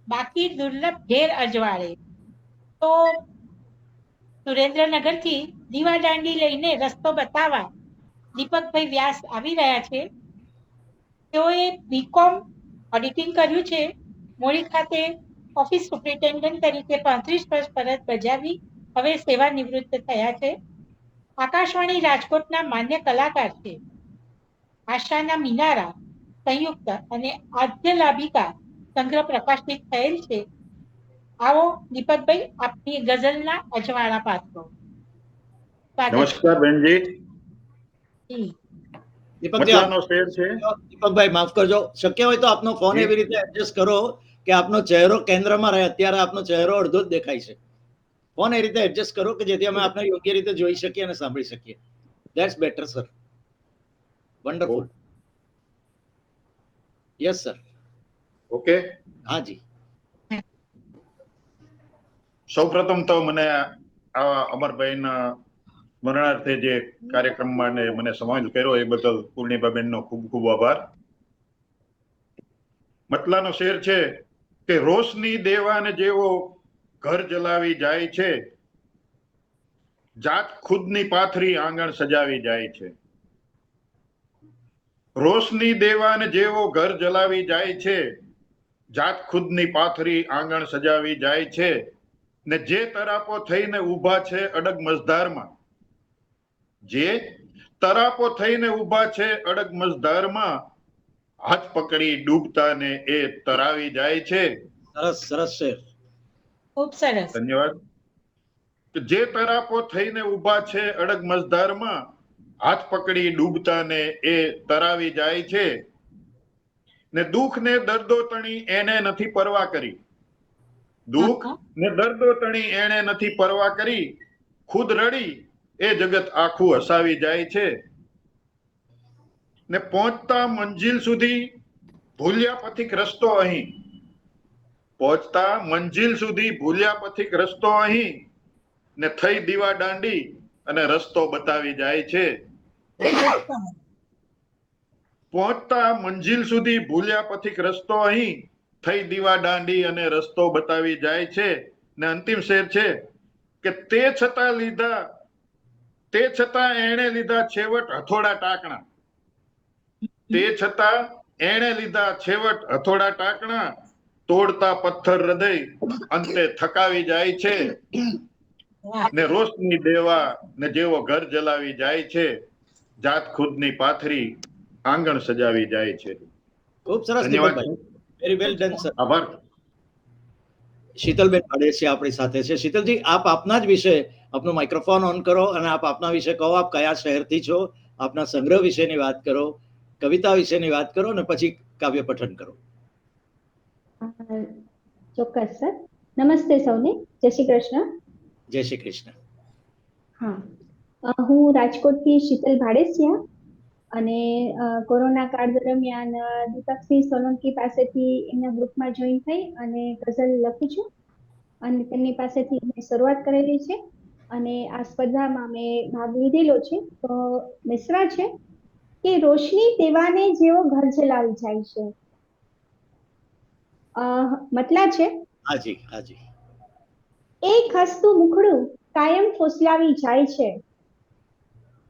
બાકી દુર્લભ ઘેર અજવાળે. તો સુરેન્દ્રનગરથી દીવા દાંડી લઈને રસ્તો બતાવવા દીપકભાઈ વ્યાસ આવી રહ્યા છે. તેઓએ બીકોમ ઓડિટિંગ કર્યું છે. મોડી ખાતે ઓફિસ સુપ્રિન્ટેન્ડન્ટ તરીકે 35 વર્ષ ફરજ બજાવી હવે સેવા નિવૃત્ત થયા છે. આકાશવાણી રાજકોટના માન્ય કલાકાર છે. આશાના મિનારા સંયુક્ત અને આદ્ય લાભિકા સંગ્રહ પ્રકાશિત થયેલ છે. આવો દીપકભાઈ, આપની ગઝલના અજવાળા પાત્રો.
નમસ્કાર બેનજી.
દીપકજી,
મતલાનો શેર છે.
દીપકભાઈ માફ કરજો, શક્ય હોય તો આપનો ફોન એવી રીતે એડજસ્ટ કરો કે આપનો ચહેરો કેન્દ્રમાં રહે. અત્યારે આપનો ચહેરો અડધો જ દેખાય છે. ફોન એ રીતે એડજસ્ટ કરો કે જેથી અમે આપને યોગ્ય રીતે જોઈ શકીએ અને સાંભળી શકીએ. That's better sir. Wonderful. Yes sir.
Okay.
હા જી.
સૌપ્રથમ તો મને આ અમરભાઈના સ્મરણાર્થે જે કાર્યક્રમમાં મને સમાવેશ કર્યો એ બદલ પૂર્ણિમાબેનનો ખૂબ ખૂબ આભાર. મતલાનો શેર છે કે રોશની દેવાને જેવો ઘર જલાવી જાય છે, જાત ખુદની પાથરી આંગણ સજાવી જાય છે. રોશની દેવાને જેવો ઘર જલાવી જાય છે, જાત ખુદની પાથરી આંગણ સજાવી જાય છે, ને જે તરાપો થઈને ઊભા છે અડગ મઝધારમાં, જે તરાપો થઈને ઊભા છે અડગ મઝધારમાં, હાથ પકડી ડૂબતાને એ તરાવી જાય છે.
સરસ સરસ શેર.
ખૂબ સરસ.
ધન્યવાદ. જે તરાપો થઈને ઊભા છે અડગ મઝધારમાં, હાથ પકડી ડૂબતાને એ તરાવી જાય છે, ને દુઃખ ને દર્દો તણી એને નથી પરવા કરી, દુઃખ ને દર્દો તણી એને નથી પરવા કરી, ખુદ રડી એ જગત આખું હસાવી જાય છે, ને પહોંચતા મંજિલ સુધી ભૂલ્યા પથિક રસ્તો અહીં, પહોંચતા મંજિલ સુધી ભૂલ્યા પથિક રસ્તો અહીં, ને થઈ દીવા દાંડી અને રસ્તો બતાવી જાય છે. પહોંચતા મંજિલ સુધી ભૂલ્યા પથિક રસ્તો અહીં, થઈ દીવા દાંડી અને રસ્તો બતાવી જાય છે. ને અંતિમ શેર છે કે તે છતાં એણે લીધા છેવટ હથોડા ટાકણા, તે છતાં એણે લીધા છેવટ હથોડા ટાકણા, તોડતા પથ્થર હૃદય અંતે થકાવી જાય છે, ને રોશની દેવા ને જેવો ઘર જલાવી જાય છે, જાત ખુદની પાથરી આંગણ સજાવી જાય છે.
ખૂબ સરસ
ધન્યવાદ.
દીપકભાઈ. Very well done sir.
આભાર.
શીતલબેન પાડેસી આપણી સાથે છે. શીતલજી, આપ આપના જ વિશે આપનો માઇક્રોફોન ઓન કરો અને આપ આપના વિશે કહો. આપ કયા શહેરથી છો, આપના સંગ્રહ વિશેની વાત કરો, કવિતા વિશેની વાત કરો અને પછી કાવ્ય પઠન કરો.
ચોક્કસ સર. નમસ્તે સૌને. જય શ્રી કૃષ્ણ.
જય શ્રી કૃષ્ણ.
હા, હું રાજકોટથી શીતલ ભાડેસિયા અને કોરોના કાળ દરમિયાન દીપકસિંહ સોલંકી પાસેથી એમના ગ્રુપમાં જોઈન થઈ અને ગઝલ લખું છું અને તેમની પાસેથી મેં શરૂઆત કરેલી છે અને આ સ્પર્ધામાં મેં ભાગ લીધેલો છે. તો મિસરા છે કે રોશની તેવાને જેવો ઘર જલાવી જાય છે. મતલા છે
હાજી હાજી.
એક હસતું મુખડું કાયમ ફોસલાવી જાય છે.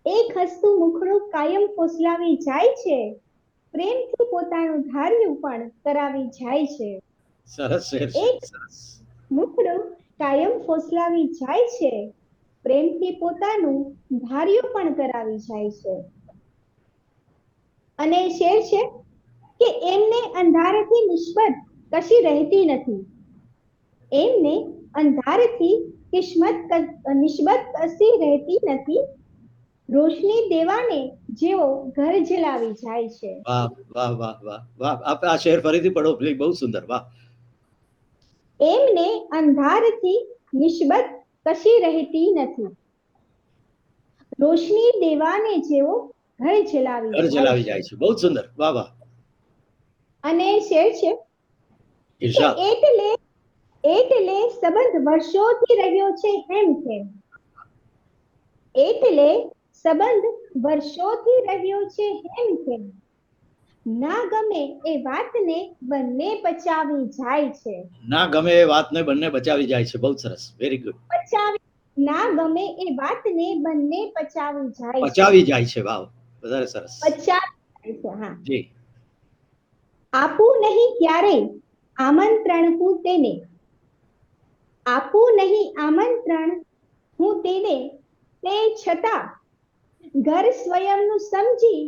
એક હસતું મુખડું કાયમ ફોસલાવી જાય છે. પ્રેમથી પોતાનું ધાર્યું પણ કરાવી જાય છે.
સરસ શેર છે.
એક
સરસ.
મુખડું કાયમ ફોસલાવી જાય છે. પ્રેમથી પોતાનું ધાર્યું પણ કરાવી જાય છે. અને શેર છે કે એમને અંધારેથી નિસ્બત કશી રહેતી નથી. એમને અંધારેથી નિસ્બત કશી રહેતી નથી. રોશની દેવાને જેવો ઘર જલાવી જાય છે.
વાહ વાહ વાહ વાહ વાહ. આપ આ શેર ફરીથી પઢો પ્લીઝ. બહુ સુંદર. વાહ.
એમને અંધારથી નિસ્બત કશી રહેતી નથી. રોશની દેવાને જેવો ઘર
જલાવી જાય છે. બહુ સુંદર. વાહ વાહ.
અને શેર છે કે એટલે સંબંધ વર્ષોથી રહ્યો છે હેમ ખેમ. એટલે સંબંધ વર્ષોથી રહ્યો છે હેમ ખેમ. ના ગમે એ વાતને બંને પચાવી જાય છે.
ના ગમે એ વાતને બંને બચાવી જાય છે. બહુ સરસ. Very good.
ના ગમે એ વાતને બંને પચાવી જાય છે.
પચાવી જાય છે. વાહ, વધારે સરસ.
પચાવી જાય છે. હા
જી.
આપું નહીં ક્યારેય આમંત્રણ હું તેને. આપું નહીં આમંત્રણ હું તેને. તે છતાં ઘર સ્વયંનું સમજી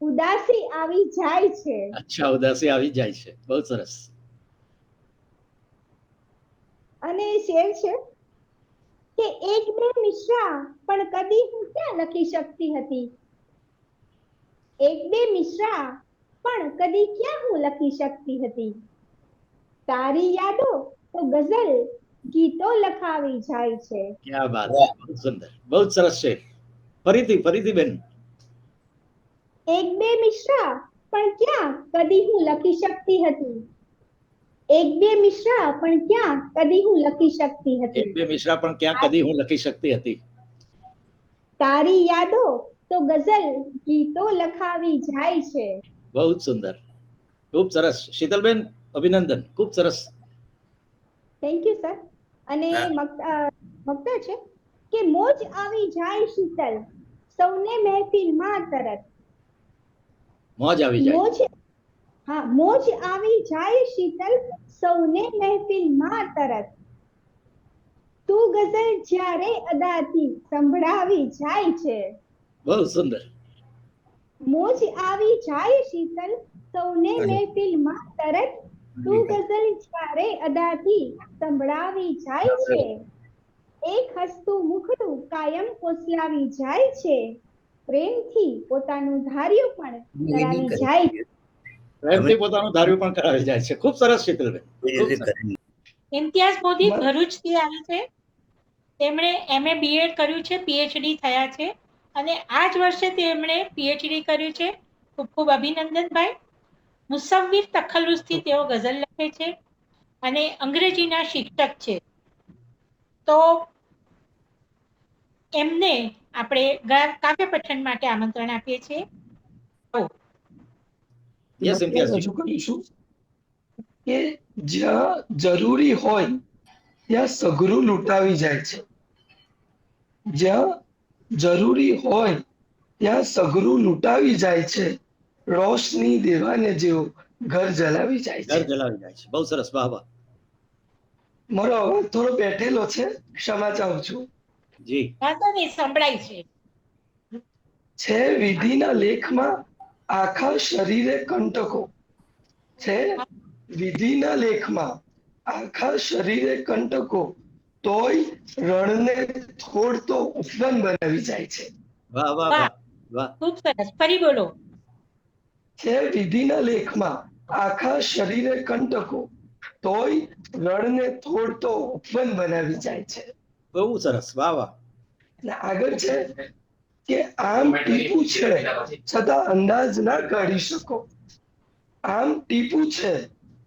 ઉદાસી આવી જાય છે.
અચ્છા, ઉદાસી આવી જાય છે. બહુ સરસ.
અને શેર છે કે એક બે મિશ્રા પણ કદી હું ક્યાં લખી શકતી હતી. એક બે મિશ્રા પણ કદી ક્યાં હું લખી શકતી હતી. તારી યાદો તો ગઝલ ગીતો લખાવી જાય છે.
ક્યાં બાત. બહુ સુંદર. બહુ સરસ છે. ફરીથી બેન.
એક બે મિશ્રા પણ ક્યાં કદી હું લખી શકતી હતી. એક બે મિશ્રા પણ ક્યાં કદી હું લખી શકતી હતી.
એક બે મિશ્રા પણ ક્યાં કદી હું લખી શકતી હતી.
તારી યાદો તો ગઝલ ગીતો લખાવી જાય છે.
બહુ સુંદર. ખૂબ સરસ. શીતલબેન, અભિનંદન. ખૂબ સરસ.
Thank you sir. અને મકતા છે કે મોજ આવી જાય શીતલ સૌને મહેફિલમાં તરત.
મોજ આવી જાય.
મોજ આવી જાય શીતલ સૌને મહેફિલમાં તરત. તું ગઝલ જ્યારે અદાથી સંભળાવી જાય છે.
બહુ સુંદર.
મોજ આવી જાય શીતલ સૌને મહેફિલમાં તરત. તું ગઝલ જ્યારે અદાથી સંભળાવી જાય છે. એક હસતું મુખડું કાયમ ફોસલાવી જાય છે. પ્રેમથી પોતાનું ધાર્યું પણ કરાવી જાય છે.
પ્રેમથી પોતાનું ધાર્યું પણ કરાવી જાય છે. ખૂબ સરસ શીતલબેન.
ઇમ્તિયાઝ મોદી ભરૂચથી આવી છે. તેમણે MA BEd કર્યું છે, PhD થયા છે અને આ જ વર્ષે તેમણે PhD કર્યું છે. ખૂબ ખૂબ અભિનંદન ભાઈ. મુસવ્વિર તખલ્લુસથી તેઓ ગઝલ લખે છે અને અંગ્રેજીના શિક્ષક છે. તો એમને આપણે કાવ્ય પઠન માટે આમંત્રણ આપીએ છીએ.
રજૂ કરીશું કે જ્યાં જરૂરી હોય ત્યાં સઘરું લૂંટાવી જાય છે. જ્યાં જરૂરી હોય ત્યાં સઘરું લૂંટાવી જાય છે. રોશની દેવાને જેવો ઘર જલાવી જાય છે.
ઘર જલાવી જાય છે. બહુ સરસ. વાહ વાહ.
મારો અવાજ થોડો બેઠેલો છે, ક્ષમા ચાહું છું.
જી.
વાંધો નહીં, સંભળાય છે.
છે વિધિના લેખમાં આખા શરીરે કંટકો. છે વિધિના લેખમાં આખા શરીરે કંટકો. તોય રણને થોડતો ઉપવન બનાવી જાય છે.
વાહ વાહ વાહ વાહ.
ખૂબ સરસ. ફરી બોલો.
છે વિધિના લેખમાં આખા શરીરે કંટકો. તોય રણને થોડતો ઉપવન બનાવી જાય છે.
બહુ સરસ. વાહ વાહ.
આગળ છે કે આમ ટીપું છે છતાં અંદાજ ના કાઢી શકો. આમ ટીપું છે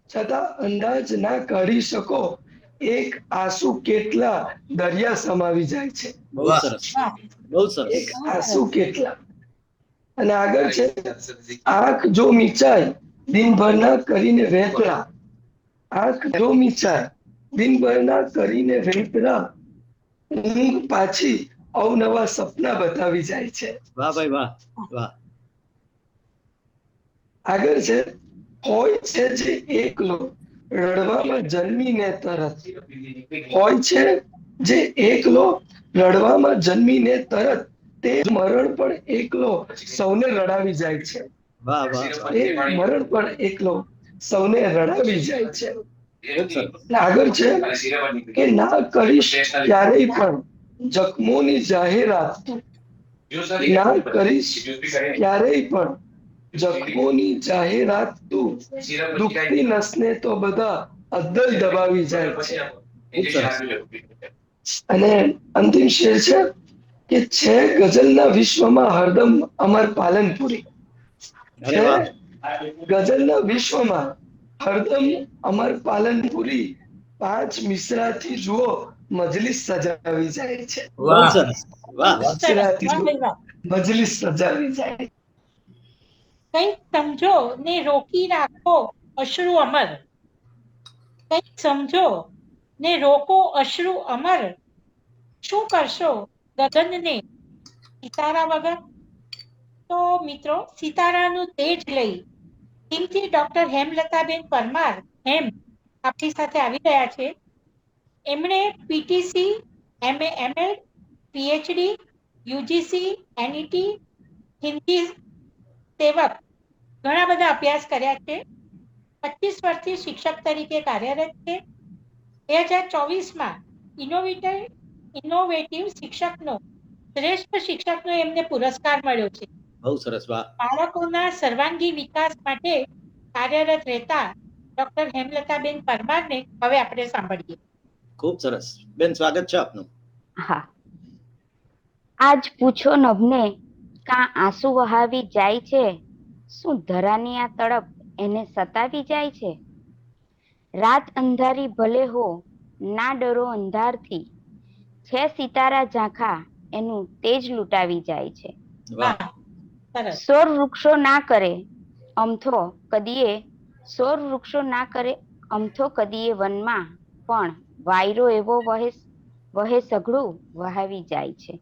છતાં અંદાજ ના કાઢી શકો. એક આંસુ કેટલા દરિયા સમાવી જાય છે.
બહુ સરસ, બહુ સરસ.
એક આંસુ કેટલા. અને આગળ છે, આંખ જો મીચાય દિનભરના કરીને વેતરા. આંખ જો મીચાય દિનભરના કરીને વેતરા. ઊંઘ પાછી અવનવા સપના બતાવી જાય છે.
વાહ ભાઈ વાહ, વાહ.
આગળ છે, હોય છે જે એકલો રડવામાં જન્મીને તરત. હોય છે જે એકલો રડવામાં જન્મીને તરત. તે મરણ પણ એકલો સૌને રડાવી જાય છે.
વાહ વાહ.
તે મરણ પણ એકલો સૌને રડાવી જાય છે.
ખૂબ સરસ.
આગળ છે કે ના કરીશ ક્યારેય પણ જખમોની જાહેરાત તું. ના કરીશ ક્યારેય પણ જખમોની જાહેરાત તું. દુખતી નસને તો બધા અદ્દલ દબાવી જાય છે.
ખૂબ સરસ.
અને અંતિમ શેર છે કે છે ગઝલના વિશ્વમાં હરદમ અમર પાલનપુરી.
અરે
છે
વાહ.
ગઝલના વિશ્વમાં હરદમ અમર પાલનપુરી. 5 મિસરાથી જુઓ મજલિસ સજાવી જાય છે.
બહુ સરસ. વાહ.
મિસરાથી
વાહ
જુઓ
ભાઈ વાહ.
મજલિસ સજાવી જાય.
કંઈક સમજો ને રોકી રાખો અશ્રુ અમર. કંઈક સમજો ને રોકો અશ્રુ અમર. શું કરશો ગગનને સિતારા વગર? તો મિત્રો, સિતારાનું તેજ લઈ ટીમથી ડોક્ટર હેમલતાબેન પરમાર હેમ આપણી સાથે આવી રહ્યા છે. એમણે PTC, MEd, PhD, UGC, NET, Hindi સેવક ઘણા બધા અભ્યાસ કર્યા છે. 25 વર્ષથી શિક્ષક તરીકે કાર્યરત છે. 2024માં ઇનોવેટિવ શિક્ષકનો શ્રેષ્ઠ શિક્ષકનો એમને પુરસ્કાર મળ્યો છે.
બહુ સરસ. વાહ.
બાળકોના સર્વાંગી વિકાસ માટે કાર્યરત રહેતા ડોક્ટર હેમલતાબેન પરમારને હવે આપણે સાંભળીએ.
ખૂબ સરસ બેન, સ્વાગત છે આપનું.
હા, આજ પૂછો નભને કાં આંસુ વહાવી જાય છે. શું ધરાની આ તડપ એને સતાવી જાય છે? રાત અંધારી ભલે હો ના ડરો અંધારથી. છે સિતારા ઝાંખા એનું તેજ લૂંટાવી જાય છે. સોર વૃક્ષો ના કરે અમથો કદીએ. સોર વૃક્ષો ના કરે અમથો કદીએ વનમાં. પણ વાયરો એવો વહે સઘળું વહાવી જાય છે.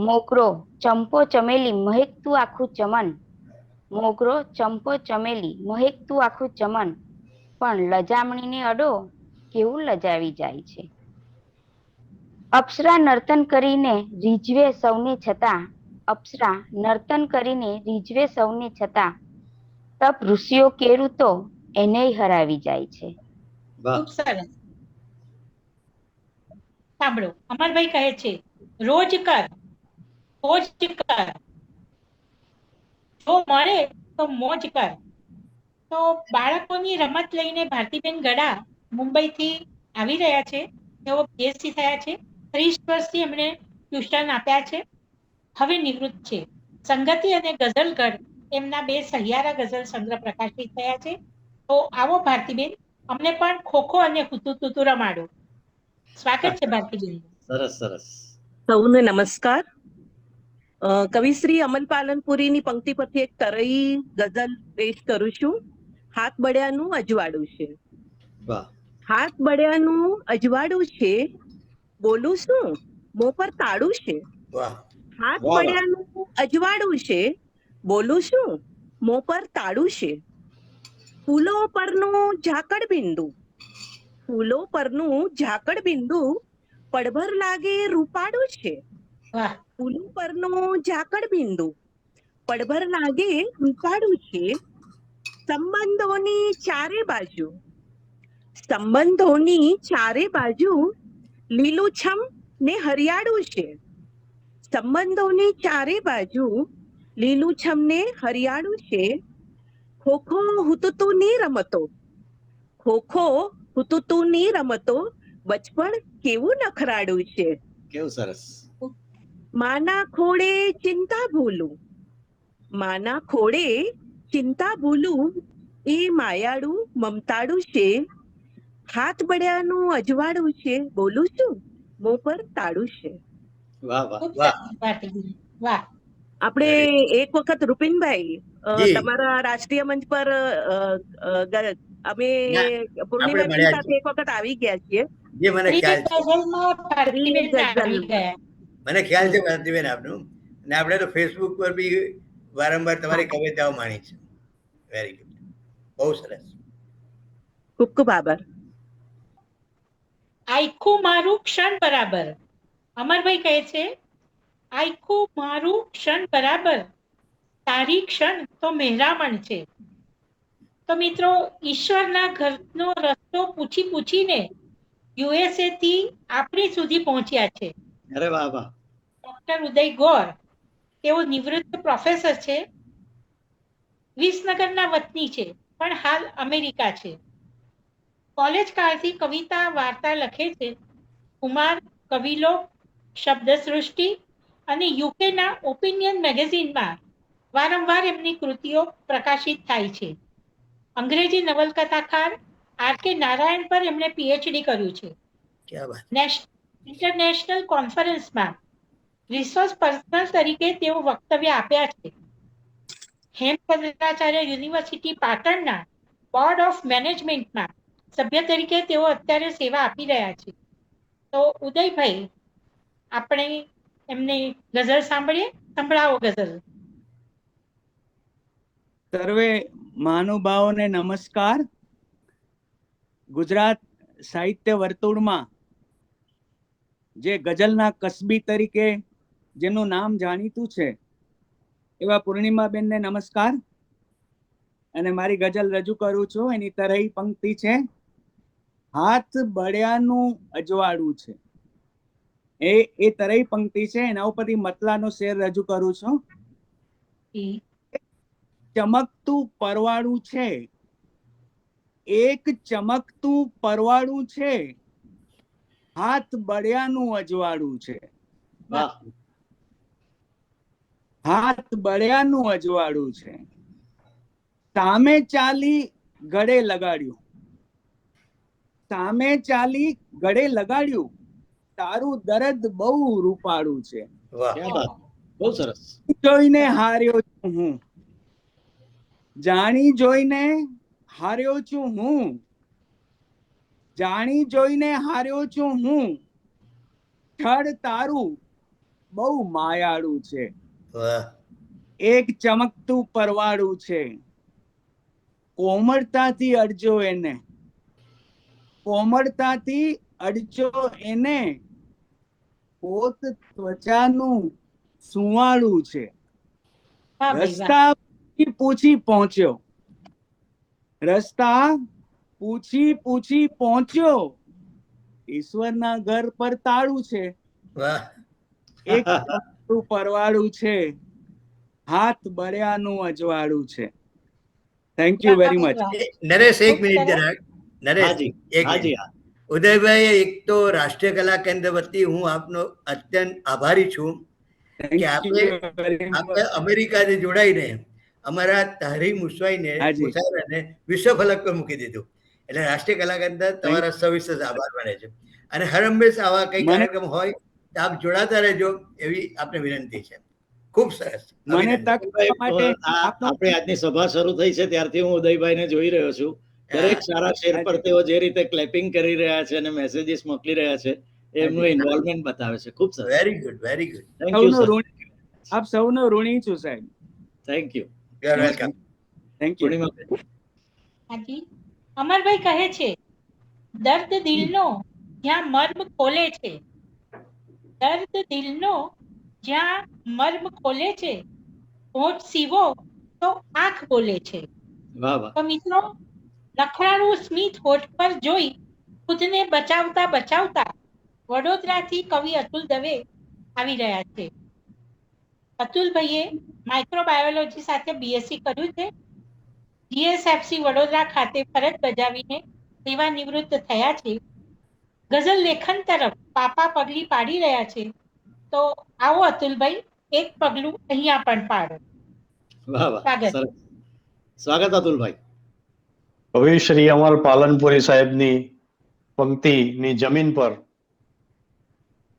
મોગરો ચંપો ચમેલી મહેકતું આખું ચમન. મોગરો ચંપો ચમેલી મહેકતું આખું ચમન. પણ લજામણીને અડો કેવું લજાવી જાય છે. અપ્સરા નર્તન કરીને રીઝવે સૌને છતાં. અપ્સરા નર્તન કરીને રીઝવે સૌને છતાં. તપ ઋષિઓ કેરું તો એનેય હરાવી જાય છે.
ખૂબ સરસ. સાંભળો, અમરભાઈ કહે છે, રોજ કર રોજ કર, જો મળે તો મોજ કર. તો બાળકોની રમત લઈને ભારતીબેન ગડા મુંબઈથી આવી રહ્યા છે. તેઓ પીએચડી થયા છે. 30 વર્ષથી એમણે ટ્યુશન આપ્યા છે. હવે નિવૃત્ત છે. સંગતિ અને ગઝલગઢ એમના 2 સહિયારા ગઝલ સંગ્રહ પ્રકાશિત થયા છે. તો આવો ભારતીબેન, અમને પણ ખોખો અને હુતુતુતુ રમાડો. સ્વાગત છે ભારતીબેન.
સરસ સરસ.
સૌને નમસ્કાર. કવિશ્રી અમલ પાલનપુરીની પંક્તિ પરથી એક તરઈ ગઝલ પેશ કરું છું. હાથ બળ્યાનું અજવાળું છે.
વાહ.
હાથ બળ્યાનું અજવાળું છે, બોલું શું મોં પર તાળું છે. હાથ બળ્યાનું અજવાળું છે, બોલું શું મોં પર તાળું છે. ફૂલો પરનું ઝાકળ બિંદુ, ફૂલો પરનું ઝાકળ બિંદુ પડભર લાગે રૂપાળું છે. ફૂલો પરનું ઝાકળ બિંદુ પડભર લાગે રૂપાળું છે. સંબંધોની ચારે બાજુ, સંબંધોની ચારે બાજુ લીલુંછમ ને હરિયાળું છે. સંબંધોની ચારે બાજુ લીલુંછમ ને હરિયાળું છે. ખોખો હુતુતુની રમતો, ખોખો હુતુતુની રમતો બચપણ કેવું નખરાળું છે.
કેવું સરસ.
માના ખોડે ચિંતા ભૂલું, માના ખોડે ચિંતા ભૂલું, એ માયાળું મમતાળું છે, હાથ બળ્યાનું અજવાળું છે, બોલું છું મોં પર તાળું છે.
વાહ વાહ
ખૂબ
વાહ.
સરસ વાત કીધી. વાહ.
આપણે એક વખત રૂપિનભાઈ
જી.
તમારા રાષ્ટ્રીય મંચ પર અમે
ના, આપણે
પૂર્ણિમાબેન
મળ્યા
સાથે
છીએ.
એક વખત આવી ગયા છીએ.
જે મને ખ્યાલ છે,
ગઝલમાં ભારતીબેન આવી ગયા.
મને ખ્યાલ છે ભારતીબેન આપનું. અને આપણે તો ફેસબુક પર બી વારંવાર તમારી કવિતાઓ માણી છે. વેરી ગુડ, બહુ સરસ.
ખૂબ ખૂબ આભાર.
આખું મારું ક્ષણ બરાબર. અમરભાઈ કહે છે આખું મારું ક્ષણ બરાબર, તારી ક્ષણ તો મહેરામણ છે. તો મિત્રો, ઈશ્વરના ઘરનો રસ્તો પૂછી પૂછીને યુએસએ થી આપણી સુધી પહોંચ્યા છે
અરે વાહ વાહ.
ડોક્ટર ઉદય ગોર. તેઓ નિવૃત્ત પ્રોફેસર છે, વિસનગરના વતની છે, પણ હાલ અમેરિકા છે. કોલેજ કાળથી કવિતા વાર્તા લખે છે. કુમાર, કવિલોક, શબ્દ સૃષ્ટિ અને યુકેના ઓપિનિયન મેગેઝિનમાં વારંવાર એમની કૃતિઓ પ્રકાશિત થાય છે. અંગ્રેજી નવલકથાકાર આર કે નારાયણ પર એમણે પીએચડી કર્યું છે.
ક્યાં વાત.
ઇન્ટરનેશનલ કોન્ફરન્સમાં રિસોર્સ પર્સન તરીકે તેઓ વક્તવ્ય આપ્યા છે. હેમચંદ્રાચાર્ય યુનિવર્સિટી પાટણના બોર્ડ ઓફ મેનેજમેન્ટમાં સભ્ય તરીકે તેઓ અત્યારે સેવા આપી રહ્યા છે. તો ઉદયભાઈ, આપણે એમને ગઝલ સાંભળીએ. સંભળાવો ગઝલ.
સર્વે મહાનુભાવોને નમસ્કાર. ગુજરાત સાહિત્ય વર્તુળમાં જે ગઝલના કસબી તરીકે જેનું નામ જાણીતું છે એવા પૂર્ણિમાબેનને નમસ્કાર. અને મારી ગઝલ રજૂ કરું છું. એની તરહી પંક્તિ છે, હાથ બળ્યાનું અજવાળું છે. એ તરહી પંક્તિ છે. એના ઉપરથી મતલાનો શેર રજૂ કરું છું. ચમકતું પરવાળું છે, એક ચમકતું પરવાળું છે, હાથ બળ્યાનું અજવાળું છે. હાથ બળ્યાનું અજવાળું છે. સામે ચાલી ગળે લગાડ્યું, સામે ચાલી ગળે લગાડ્યું, તારું દર્દ બહુ રૂપાળું છે.
બહુ સરસ.
જોઈને હાર્યો છું હું, જાણી જોઈને હાર્યો છું હું, જાણી જોઈને હાર્યો છું હું, છળ તારું બહુ માયાળું છે. એક ચમકતું પરવાળું છે, કોમળતાથી અડજો એને, કોમળતાથી અડજો એને, પોત ત્વચાનું સુવાળું છે. રસ્તા પૂછી પહોંચ્યો, રસ્તા પૂછી પૂછી પહોંચ્યો, ઈશ્વરના ઘર પર તાળું છે. એક પરવાળું છે, હાથ બળ્યાનું અજવાળું છે. Thank you very much.
Naresh, એક મિનિટ જરાક. નરેશ, એક મિનિટ. ઉદયભાઈ, એક તો રાષ્ટ્રીય કલા કેન્દ્ર વતી હું આપનો અત્યંત આભારી છું કે આપણે અમેરિકાથી જોડાઈને અમારા તારી મુસાઈને વિશ્વ ફલક પર મૂકી દીધું. એટલે રાષ્ટ્રીય કલા કેન્દ્ર તમારા સવિશેષ આભાર માને છે. અને હર હંમેશ આવા કઈ કાર્યક્રમ હોય તો આપ જોડાતા રહેજો એવી આપને વિનંતી છે. ખૂબ સરસ.
આપણે આજની સભા શરૂ થઈ છે ત્યારથી હું ઉદયભાઈને જોઈ રહ્યો છું. દરેક સારા શેર પર તેઓ જે રીતે ક્લેપિંગ કરી રહ્યા છે અને મેસેજીસ મોકલી રહ્યા છે, એમનું ઇન્વોલ્વમેન્ટ બતાવે છે. ખૂબ સરસ.
Very good, very good.
Thank you sir.
આપ સૌનો ઋણી છું સાહેબ.
Thank you.
You are welcome.
Thank you.
હાજી. અમરભાઈ કહે છે, દર્દ દિલનો જ્યાં મર્મ ખોલે છે, દર્દ દિલનો જ્યાં મર્મ ખોલે છે, હોઠ સીવો તો આંખ બોલે છે. તો મિત્રો, લખરાનું સ્મિત હોઠ પર જોઈ ખુદને બચાવતા બચાવતા વડોદરાથી કવિ અતુલ દવે આવી રહ્યા છે. અતુલભાઈએ માઇક્રોબાયોલોજી સાથે બીએસસી કર્યું છે. જીએસએફસી વડોદરા ખાતે ફરજ બજાવીને સેવા નિવૃત્ત થયા છે. ગઝલ લેખન તરફ પાપા પગલી પાડી રહ્યા છે. તો તો આવો અતુલભાઈ, એક પગલું અહીંયા પણ પાડો.
વાહ વાહ,
સ્વાગત.
સરસ. સ્વાગત અતુલભાઈ.
હવે શ્રી અમર પાલનપુરી સાહેબની પંક્તિની જમીન પર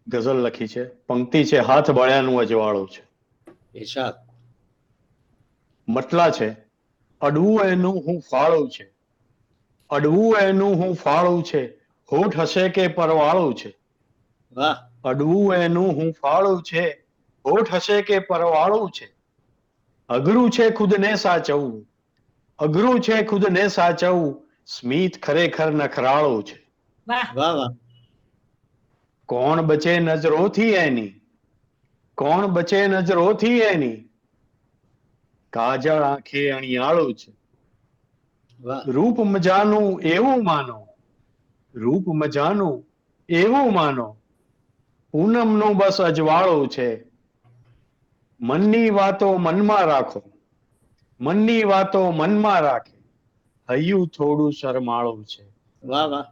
ગઝલ લખી છે. પંક્તિ છે, હાથ બળ્યાનું અજવાળું છે.
ઇરશાદ.
મટલા છે, અડવું એનું હું ફાળું છે, અડવું એનું હું ફાળું છે, હોઠ હશે કે પરવાળું છે.
વાહ.
અડવું એનું હું ફાળું છે, હોઠ હશે કે પરવાળું છે. અઘરું છે ખુદને સાચવવું, અઘરું છે ખુદને સાચવવું, સ્મિત ખરેખર નખરાળું છે.
વાહ
વાહ વાહ.
કોણ બચે નજરોથી એની, કોણ બચે નજરોથી એની, કાજળ આંખે અણિયાળું છે.
વાહ.
રૂપ મજાનું એવું માનો, રૂપ મજાનું એવું માનો, પૂનમનું બસ અજવાળું છે. મનની વાતો મનમાં રાખો, મનની વાતો મનમાં રાખે, હૈયું થોડું શરમાળું છે.
વાહ વાહ.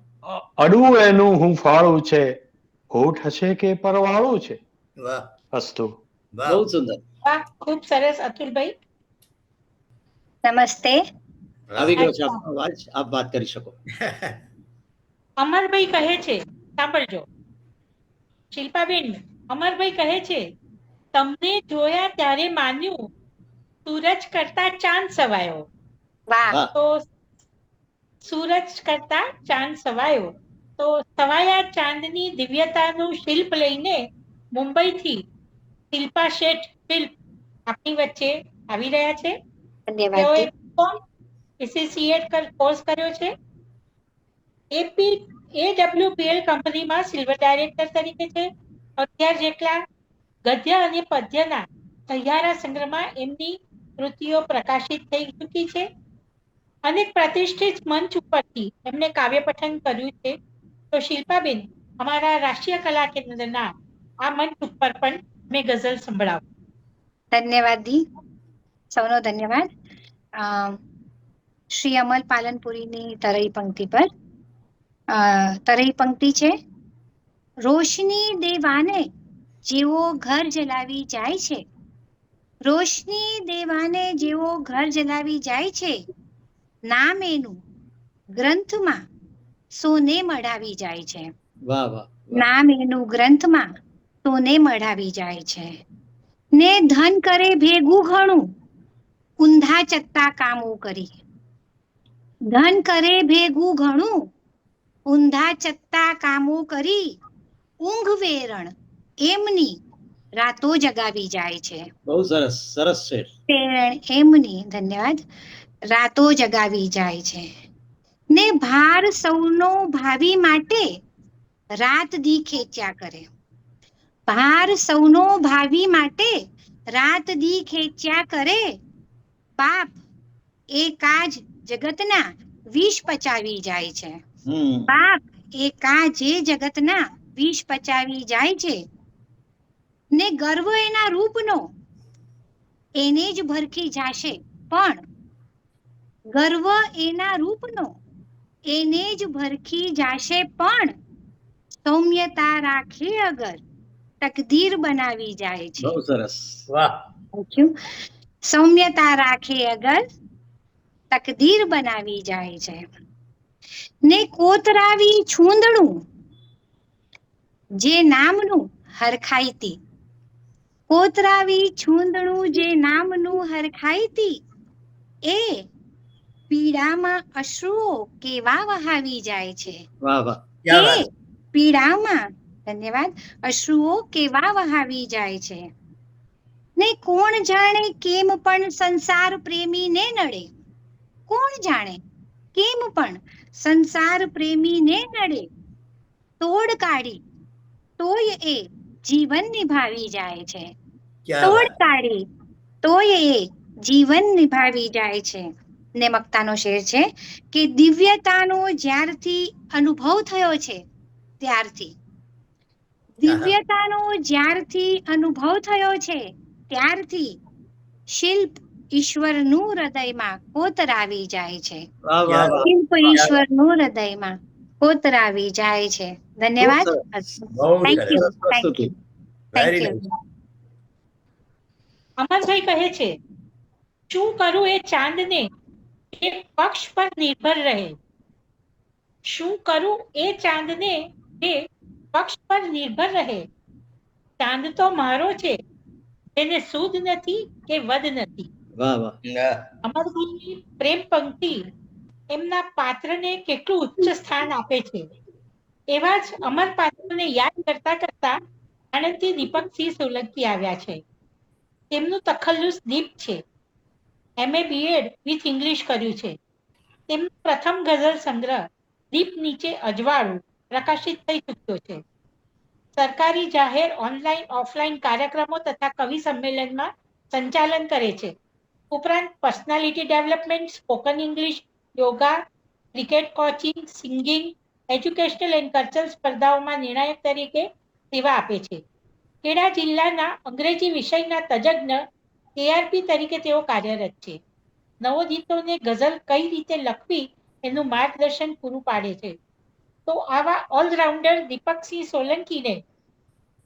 અડવું એનું હું ફાળું છે, હોઠ હશે કે પરવાળું છે.
વાહ
અસ્તુ.
બહુ સુંદર.
વાહ, ખૂબ સરસ અતુલભાઈ.
નમસ્તે.
આવી ગયો છે આપનો અવાજ, આપ વાત કરી શકો.
અમરભાઈ કહે છે, સાંભળજો શિલ્પાબેન, અમરભાઈ કહે છે, તમને જોયા ત્યારે માન્યું સૂરજ કરતા ચાંદ સવાયો.
વાહ.
તો સૂરજ કરતા ચાંદ સવાયો, તો સવાયા ચાંદની દિવ્યતાનું શિલ્પ લઈને મુંબઈથી શિલ્પા શેઠ શિલ્પ આપણી વચ્ચે આવી રહ્યા છે.
ધન્યવાદ.
તેઓએ એસોસિએટ કોર્સ કર્યો છે. AWPL કંપનીમાં સિલ્વર ડાયરેક્ટર તરીકે છે. 11 જેટલા ગદ્ય અને પદ્યના સહિયારા સંગ્રહમાં એમની કૃતિઓ પ્રકાશિત થઈ ચૂકી છે. અનેક પ્રતિષ્ઠિત મંચ ઉપરથી એમને કાવ્ય પઠન કર્યું છે. તો શિલ્પાબેન, અમારા રાષ્ટ્રીય કલા કેન્દ્રના આ મંચ ઉપર પણ મેં ગઝલ સંભળાવું.
ધન્યવાદ દી, સૌનો ધન્યવાદ. શ્રી અમલ પાલનપુરીની તરઈ પંક્તિ પર તરઈ પંક્તિ છે, રોશની દેવાને જેવો ઘર જલાવી જાય છે, રોશની દેવાને જેવો ઘર જલાવી જાય છે, નામ એનું ગ્રંથમાં સોને મઢાવી જાય છે.
વાહ વાહ.
નામ એનું ગ્રંથમાં સોને મઢાવી જાય છે. ને ધન કરે ભેગું ઘણું, ઊંધા ચત્તા કામો કરી. ધન કરે ભેગું ઘણું, ઊંધા ચત્તા કામો કરી, ઊંઘ વેરણ એમની રાતો જગાવી જાય છે.
બહુ સરસ, સરસ છે.
વેરણ એમની, ધન્યવાદ, રાતો જગાવી જાય છે. ને ભાર સૌનો ભાવિ માટે રાત દી ખેંચ્યા કરે. ભાર સૌનો ભાવિ માટે રાત દી ખેંચ્યા કરે, પાપ એ કાજ જગતના વિષ પચાવી જાય છે. પાપ એ કાજ જગતના વિષ પચાવી જાય છે. ને ગર્વ એના રૂપનો એને જ ભરખી જાશે, પણ ગર્વ એના રૂપનો એને જ ભરખી જાશે, પણ સૌમ્યતા રાખે અગર તકદીર બનાવી જાય છે.
બહુ સરસ. વાહ.
સૌમ્યતા રાખે અગર તકદીર બનાવી જાય છે. ને કોતરાવી છૂંદણું જે નામનું હરખાઈતી, કોતરાવી છૂંદણું જે નામનું હરખાઈતી, એ પીડામાં અશ્રુઓ કેવા વહાવી જાય છે.
વાહ વાહ.
એ પીડામાં, ધન્યવાદ, અશ્રુઓ કેવા વહાવી જાય છે. ને કોણ જાણે કેમ પણ સંસાર પ્રેમીને નડે, કોણ જાણે કેમ પણ સંસાર પ્રેમીને નડે, તોડ કાઢી તોય એ જીવન નિભાવી જાય છે. તોડ કાઢી તોય એ જીવન નિભાવી જાય છે. ને મક્તાનો શેર છે કે દિવ્યતાનો જ્યારથી અનુભવ થયો છે ત્યારથી, દિવ્યતાનો જ્યારથી અનુભવ થયો છે ત્યારથી શિલ્પ ઈશ્વરનું હૃદયમાં કોતરાવી જાય છે. શિલ્પ ઈશ્વરનું હૃદયમાં કોતરાવી જાય છે. ધન્યવાદ. Thank you.
Very
Thank you.
Nice.
અમરભાઈ કહે છે, શું કરું એ ચાંદને એ પક્ષ પર નિર્ભર રહે. શું કરું એ ચાંદને એ પક્ષ પર નિર્ભર રહે. ચાંદ તો મારો છે, એને સૂદ નથી કે વદ નથી.
વાહ વાહ.
અમરભાઈની પ્રેમ પંક્તિ એમના પાત્રને કેટલું ઉચ્ચ સ્થાન આપે છે. એવા જ અમર પાત્રને યાદ કરતા કરતા આણંદથી દીપકસિંહ સોલંકી આવ્યા છે. તેમનું તખલ્લુસ દીપ છે. MA BEd વિથ ઇંગ્લિશ કર્યું છે. તેમનો પ્રથમ ગઝલ સંગ્રહ દીપ નીચે અજવાળું પ્રકાશિત થઈ ચૂક્યો છે. સરકારી જાહેર ઓનલાઈન ઓફલાઈન કાર્યક્રમો તથા કવિ સંમેલનમાં સંચાલન કરે છે. ઉપરાંત personality development, spoken English, yoga, cricket coaching, singing, educational and cultural સ્પર્ધાઓમાં નિર્ણાયક તરીકે સેવા આપે છે. ખેડા જિલ્લાના અંગ્રેજી વિષયના તજજ્ઞ ARP તરીકે તેઓ કાર્યરત છે. નવોદિતોને ગઝલ કઈ રીતે લખવી એનું માર્ગદર્શન પૂરું પાડે છે. તો આવા ઓલરાઉન્ડર દીપકસિંહ સોલંકીને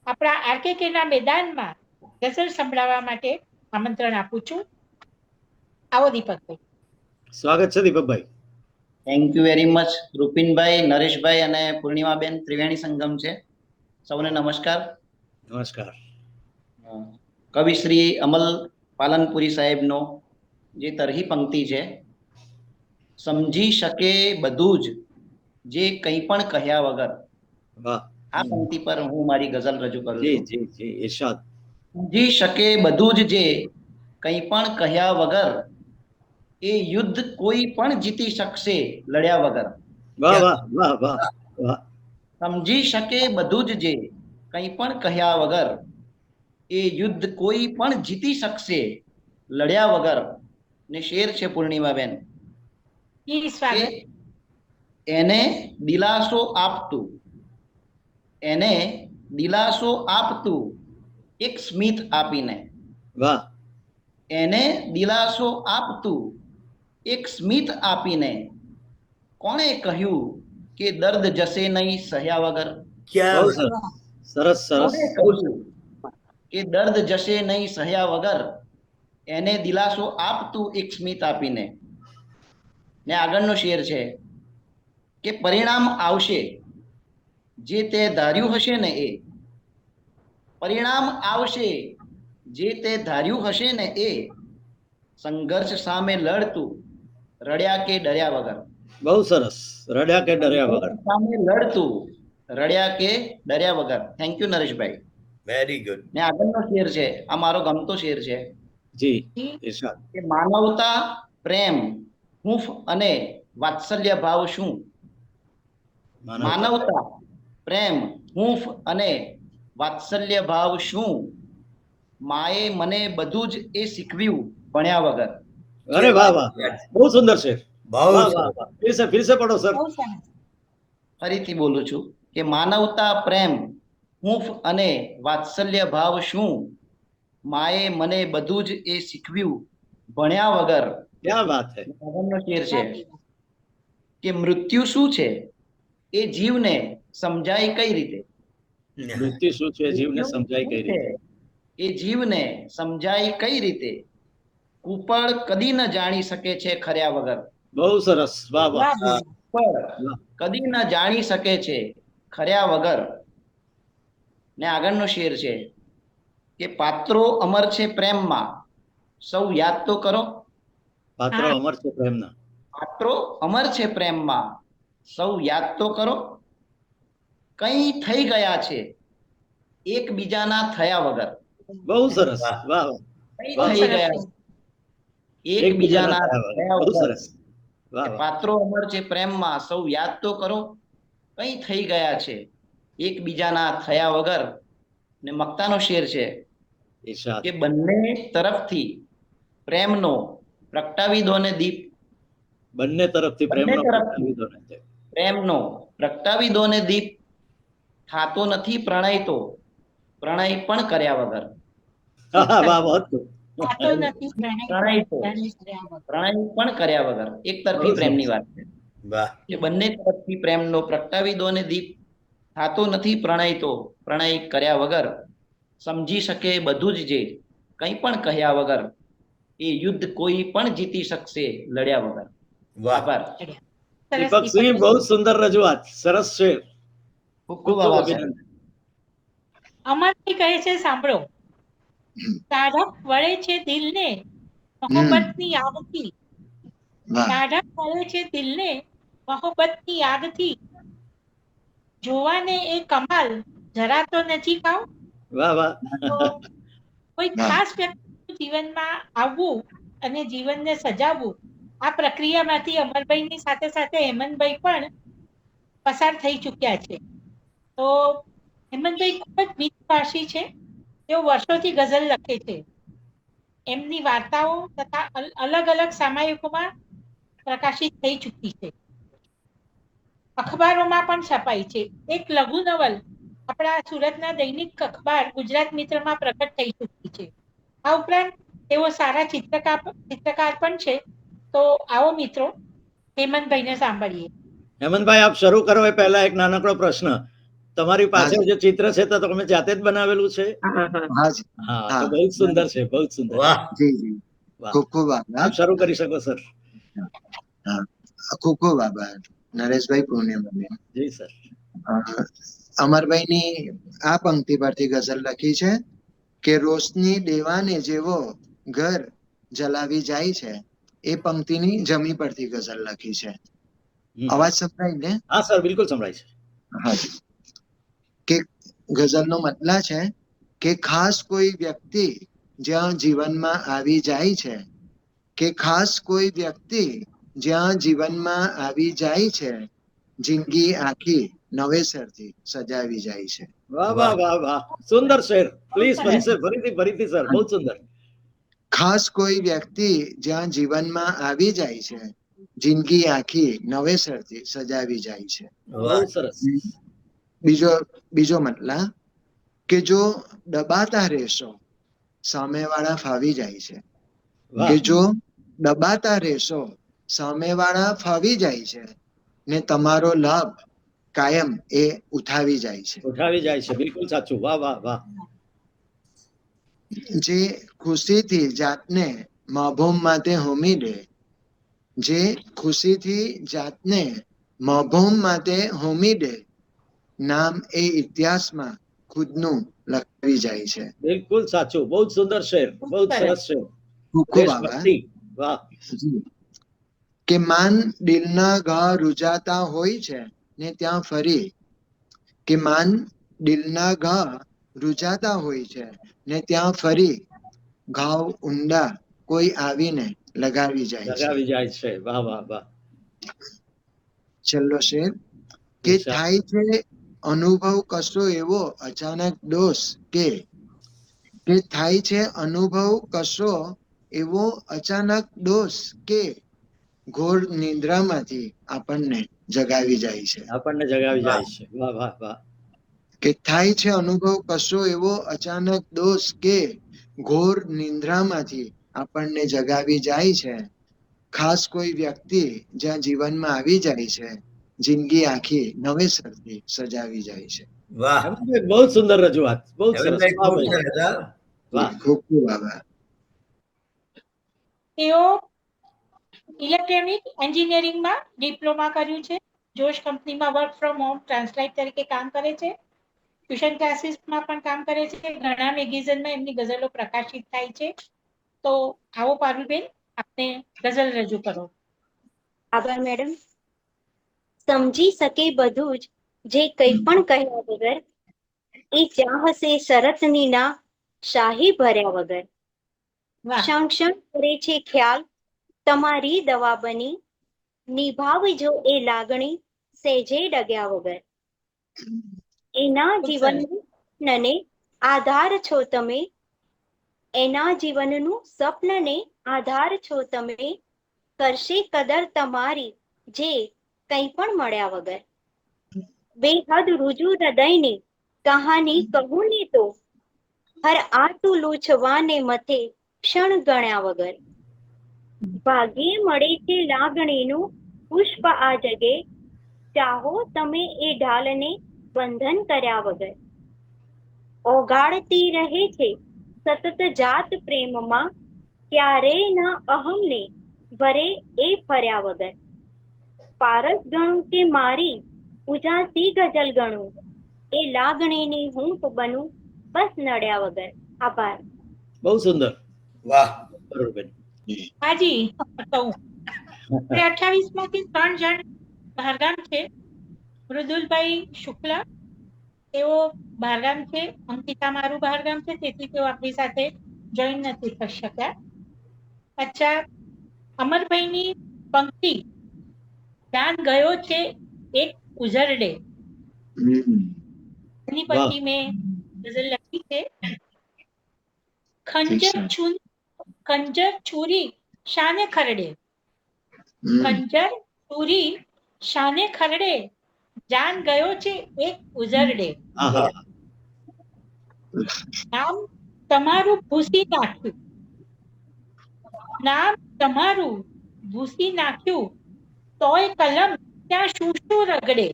આપણા આરકેકેના મેદાનમાં ગઝલ સંભળાવવા માટે આમંત્રણ આપું છું. આવો દીપકભાઈ.
સ્વાગત છે દીપકભાઈ.
થેન્ક યુ વેરી મચ રૂપિનભાઈ, નરેશભાઈ અને પૂર્ણિમાબેન. ત્રિવેણી સંગમ છે. સૌને નમસ્કાર.
નમસ્કાર.
કવિ શ્રી અમલ પાલનપુરી સાહેબનો જે તરહી પંક્તિ છે, સમજી શકે બધું જ જે કંઈ પણ કહ્યા વગર.
વાહ.
આ પંક્તિ પર હું મારી ગઝલ રજૂ કરું
જી
છું.
જી જી ઇરશાદ.
સમજી શકે બધું જ જે કંઈ પણ કહ્યા વગર, એ યુદ્ધ કોઈ પણ જીતી શકશે લડ્યા વગર.
વાહ વાહ વાહ વાહ વાહ.
સમજી શકે બધું જ જે કંઈ પણ કહ્યા વગર, એ યુદ્ધ કોઈ પણ જીતી શકશે લડ્યા વગર. ને શેર છે પૂર્ણિમાબેન, એને દિલાસો આપતું, એને દિલાસો આપતું એક સ્મિત આપીને.
વાહ.
એને દિલાસો આપતું એક સ્મિત આપીને, કોણે કહ્યું કે દર્દ જશે નહીં સહ્યા વગર.
બહુ સરસ સરસ સરસ.
કોણે કહ્યું કે દર્દ જશે નહીં સહ્યા વગર, એને દિલાસો આપતું એક સ્મિત આપીને. ને આગળનો શેર છે કે પરિણામ આવશે જે તે ધાર્યું હશે ને એ. પરિણામ આવશે જે તે ધાર્યું હશે ને એ, સંઘર્ષ સામે લડતું રડ્યા કે ડર્યા વગર.
બહુ સરસ. રડ્યા કે ડર્યા વગર.
સામે લડતું રડ્યા કે ડર્યા વગર. Thank you Nareshbhai.
Very good.
ને આગળનો શેર છે, આ મારો ગમતો શેર છે.
જી ઇરશાદ.
કે માનવતા, પ્રેમ, હૂંફ અને વાત્સલ્ય ભાવ શું. માનવતા, પ્રેમ, હૂંફ અને વાત્સલ્ય ભાવ શું, માએ મને બધું જ એ શીખવ્યું ભણ્યા વગર.
અરે વાહ વાહ, બહુ સુંદર છે.
બહુ
વાહ વાહ વાહ. ફિર સે પढ़ो સર.
ફરીથી બોલું છું કે માનવતા, પ્રેમ, હૂંફ અને વાત્સલ્ય ભાવ શું, માએ મને બધું જ એ શીખવ્યું ભણ્યા વગર.
ક્યાં વાત છે.
આગળનો શેર છે કે મૃત્યુ શું છે એ જીવને સમજાય કઈ રીતે.
મૃત્યુ શું છે જીવને સમજાય કઈ રીતે.
એ જીવને સમજાય કઈ રીતે, કુપળ કદી ન જાણી શકે છે ખર્યા વગર.
બહુ સરસ. વાહ વાહ.
કદી ન જાણી શકે છે ખર્યા વગર. ને આગળનો શેર છે કે પાત્રો અમર છે પ્રેમમાં, સૌ યાદ તો કરો.
પાત્રો અમર છે પ્રેમના.
પાત્રો અમર છે પ્રેમમાં, સૌ યાદ તો કરો. કઈ થઈ ગયા છે એકબીજાના થયા વગર.
બહુ સરસ. વાહ વાહ.
કઈ થઈ ગયા એકબીજાના થયા
બહુ
વગર.
સરસ. વાહ વાહ.
પાત્રો અમર છે પ્રેમમાં, સૌ યાદ તો કરો. કઈ થઈ ગયા છે એકબીજાના થયા વગર. ને મક્તાનો શેર છે
ઇરશાદ.
કે બંને તરફથી પ્રેમનો પ્રગટાવી દો ને દીપ.
બંને તરફથી પ્રેમનો પ્રગટાવી દો ને દીપ.
પ્રેમનો પ્રગટાવી દો ને દીપ. થાતો નથી પ્રણય તો પ્રણય પણ કર્યા વગર.
વાહ વાહ.
પ્રણય તો પ્રણય પણ કર્યા વગર. એક તરફી પ્રેમની વાત છે કે બંને તરફથી પ્રેમનો પ્રગટાવી દો ને દીપ. થાતો નથી પ્રણય તો પ્રણય કર્યા વગર. સમજી શકે બધું જ જે કંઈ પણ કહ્યા વગર એ યુદ્ધ કોઈ પણ જીતી શકશે લડ્યા વગર. આભાર.
દીપકસિંહ, બહુ સુંદર રજૂઆત, સરસ છે.
ખૂબ
ખૂબ
આભાર
અભિનંદન.
અમરથી કહે છે સાંભળો, ટાઢક વળે છે દિલને મોહબ્બતની આગથી, ટાઢક વળે છે દિલને મોહબ્બતની આગથી, જોવાને એ કમાલ જરા તો નજીક આવ.
વાહ વાહ.
કોઈ ખાસ વ્યક્તિનું જીવનમાં આવવું અને જીવનને સજાવવું, આ પ્રક્રિયામાંથી અમરભાઈની સાથે સાથે હેમંતભાઈ પણ પસાર થઈ ચૂક્યા છે. તો હેમંતભાઈ ખૂબ જ મિતભાષી છે. તેઓ વર્ષોથી ગઝલ લખે છે. એમની વાર્તાઓ તથા અલગ અલગ સામયિકોમાં પ્રકાશિત થઈ ચૂકી છે, અખબારોમાં પણ છપાઈ છે. એક લઘુ નવલ આપણા સુરતના દૈનિક અખબાર ગુજરાત મિત્રમાં પ્રકટ થઈ ચૂકી છે. આ ઉપરાંત તેઓ સારા ચિત્રકાર પણ છે. તો આવો મિત્રો હેમંતભાઈને સાંભળીએ.
હેમંતભાઈ, આપ શરૂ કરો એ પહેલા એક નાનકડો પ્રશ્ન. તમારી પાસે જે ચિત્ર છે તો તમે જાતે જ બનાવેલું છે? હા, તો બહુ જ સુંદર છે, બહુ જ સુંદર.
વાહ.
જી જી, ખૂબ ખૂબ આભાર.
આપ શરૂ કરી શકો સર.
ખૂબ ખૂબ આભાર નરેશભાઈ, પૂર્ણિમાબેન.
જી સર.
અમરભાઈની આ પંક્તિ પરથી ગઝલ લખી છે કે રોશની દેવાને જેવો ઘર જલાવી જાય છે. એ પંક્તિની જમી પરથી ગઝલ લખી છે. અવાજ સંભળાય ને?
હા સર, બિલકુલ સંભળાય છે.
હાજી. કે ગઝલનો મતલબ છે કે ખાસ કોઈ વ્યક્તિ જ્યાં જીવનમાં આવી જાય છે, કે ખાસ કોઈ વ્યક્તિ જ્યાં જીવનમાં આવી જાય છે, જિંદગી આખી નવેસરથી સજાવી જાય છે.
વાહ વાહ વાહ વાહ, સુંદર શેર. પ્લીઝ ફરીથી સર, બહુ સુંદર.
ખાસ કોઈ વ્યક્તિ જ્યાં જીવનમાં આવી જાય છે, જિંદગી આખી નવેસરથી સજાવી જાય છે.
બહુ સરસ.
બીજો મતલબ કે જો દબાતા રહેશો સામેવાળા ફાવી જાય છે, કે જો દબાતા રહેશો સામેવાળા ફાવી જાય છે ને તમારો લાભ કાયમ એ ઉઠાવી જાય છે.
ઉઠાવી જાય છે, બિલકુલ સાચું. વાહ વાહ વાહ.
જે ખુશીથી જાતને માભૂમ માટે હોમી દે, જે ખુશીથી જાતને માભૂમ માટે હોમી દે, નામ એ ઇતિહાસમાં ખુદનું લખાવી જાય છે.
બિલકુલ સાચું, બહુ જ સુંદર શેર, બહુ જ સરસ શેર.
ખૂબ આભાર.
વાહ.
કે માન દિલના ઘા રૂજાતા હોય છે ને ત્યાં ફરી, કે માન દિલના ઘા રૂજાતા હોય છે ને ત્યાં ફરી ઘાવ ઊંડા કોઈ આવીને લગાવી જાય છે.
લગાવી જાય છે. વાહ વાહ વાહ.
છેલ્લો શેર કે થાય છે અનુભવ કશો એવો અચાનક દોષ, કે થાય છે અનુભવ કશો એવો અચાનક દોષ, કે ઘોર નિંદ્રામાંથી આપણને જગાવી જાય છે.
આપણને જગાવી જાય છે. વાહ વાહ વાહ.
કે થાય છે અનુભવ કશો એવો અચાનક દોષ, કે ઘોર નિંદ્રામાંથી આપણને જગાવી જાય છે. ખાસ કોઈ વ્યક્તિ જ્યાં જીવનમાં આવી જાય છે, જિંદગી આખી નવેસરથી સજાવી જાય છે.
વાહ,
બહુ સુંદર રજૂઆત, બહુ સરસ.
વાહ, ખૂબ ખૂબ આભાર.
તેઓ ઇલેક્ટ્રોનિક એન્જિનિયરિંગમાં ડિપ્લોમા કર્યું છે. જોશ કંપનીમાં વર્ક ફ્રોમ હોમ ટ્રાન્સલાઇટ તરીકે કામ કરે છે. ટ્યુશન ક્લાસીસમાં પણ કામ કરે છે. ઘણા મેગેઝિનમાં એમની ગઝલો પ્રકાશિત થાય છે. તો આવો પારુલબેન, આપને ગઝલ રજૂ કરો.
આભાર મેડમ. સમજી શકે બધું જ જે કંઈ પણ કહ્યા વગર, એ જ્યાં હશે શરતની ના શાહી ભર્યા વગર, ક્ષણ ક્ષણ કરે છે ખ્યાલ તમારી દવા બની, નિભાવજો એ લાગણી સેજે ડગ્યા વગર. એના જીવનને આધાર છો તમે, એના જીવનનું સ્વપ્નને આધાર છો તમે, કરશે કદર તમારી જે કંઈ પણ મળ્યા વગર. બેહદ રુજુ હૃદયની કહાની કહું ને તો, હર આટું લૂછવાને મથે ક્ષણ ગણ્યા વગર. ભાગ્યે મળે છે લાગણીનું પુષ્પ આ જગે, ચાહો તમે એ ઢાલને બંધન કર્યા વગર.
ઓગાળતી રહે છે સતત જાત પ્રેમમાં, ક્યારેય ન અહમને વરે એ ફર્યા વગર. પારસ ગણું કે મારી ઉજાસી ગઝલ ગણું, એ લાગણીની હૂંફ બનું બસ નડ્યા વગર. આભાર.
બહુ સુંદર.
વાહ.
બરોબર.
હાજી કહું 28 માંથી 3 જણ બહારગામ છે. મૃદુલભાઈ શુક્લ તેઓ બહારગામ છે, અંકિતા મારું બહારગામ છે, તેથી તેઓ આપણી સાથે જોઈન નથી થઈ શક્યા. અચ્છા, અમરભાઈની પંક્તિ જાન ગયો છે એક ઉઝરડે, એની પરથી મેં ગઝલ લખી છે. ખંજર છુરી શાને ખરડે, ખંજર છુરી શાને ખરડે, જાન ગયો છે એક ઉઝરડે. નામ તમારું ભૂસી નાખ્યું, નામ તમારું ભૂસી નાખ્યું, તોય કલમ ત્યાં શું શું રગડે.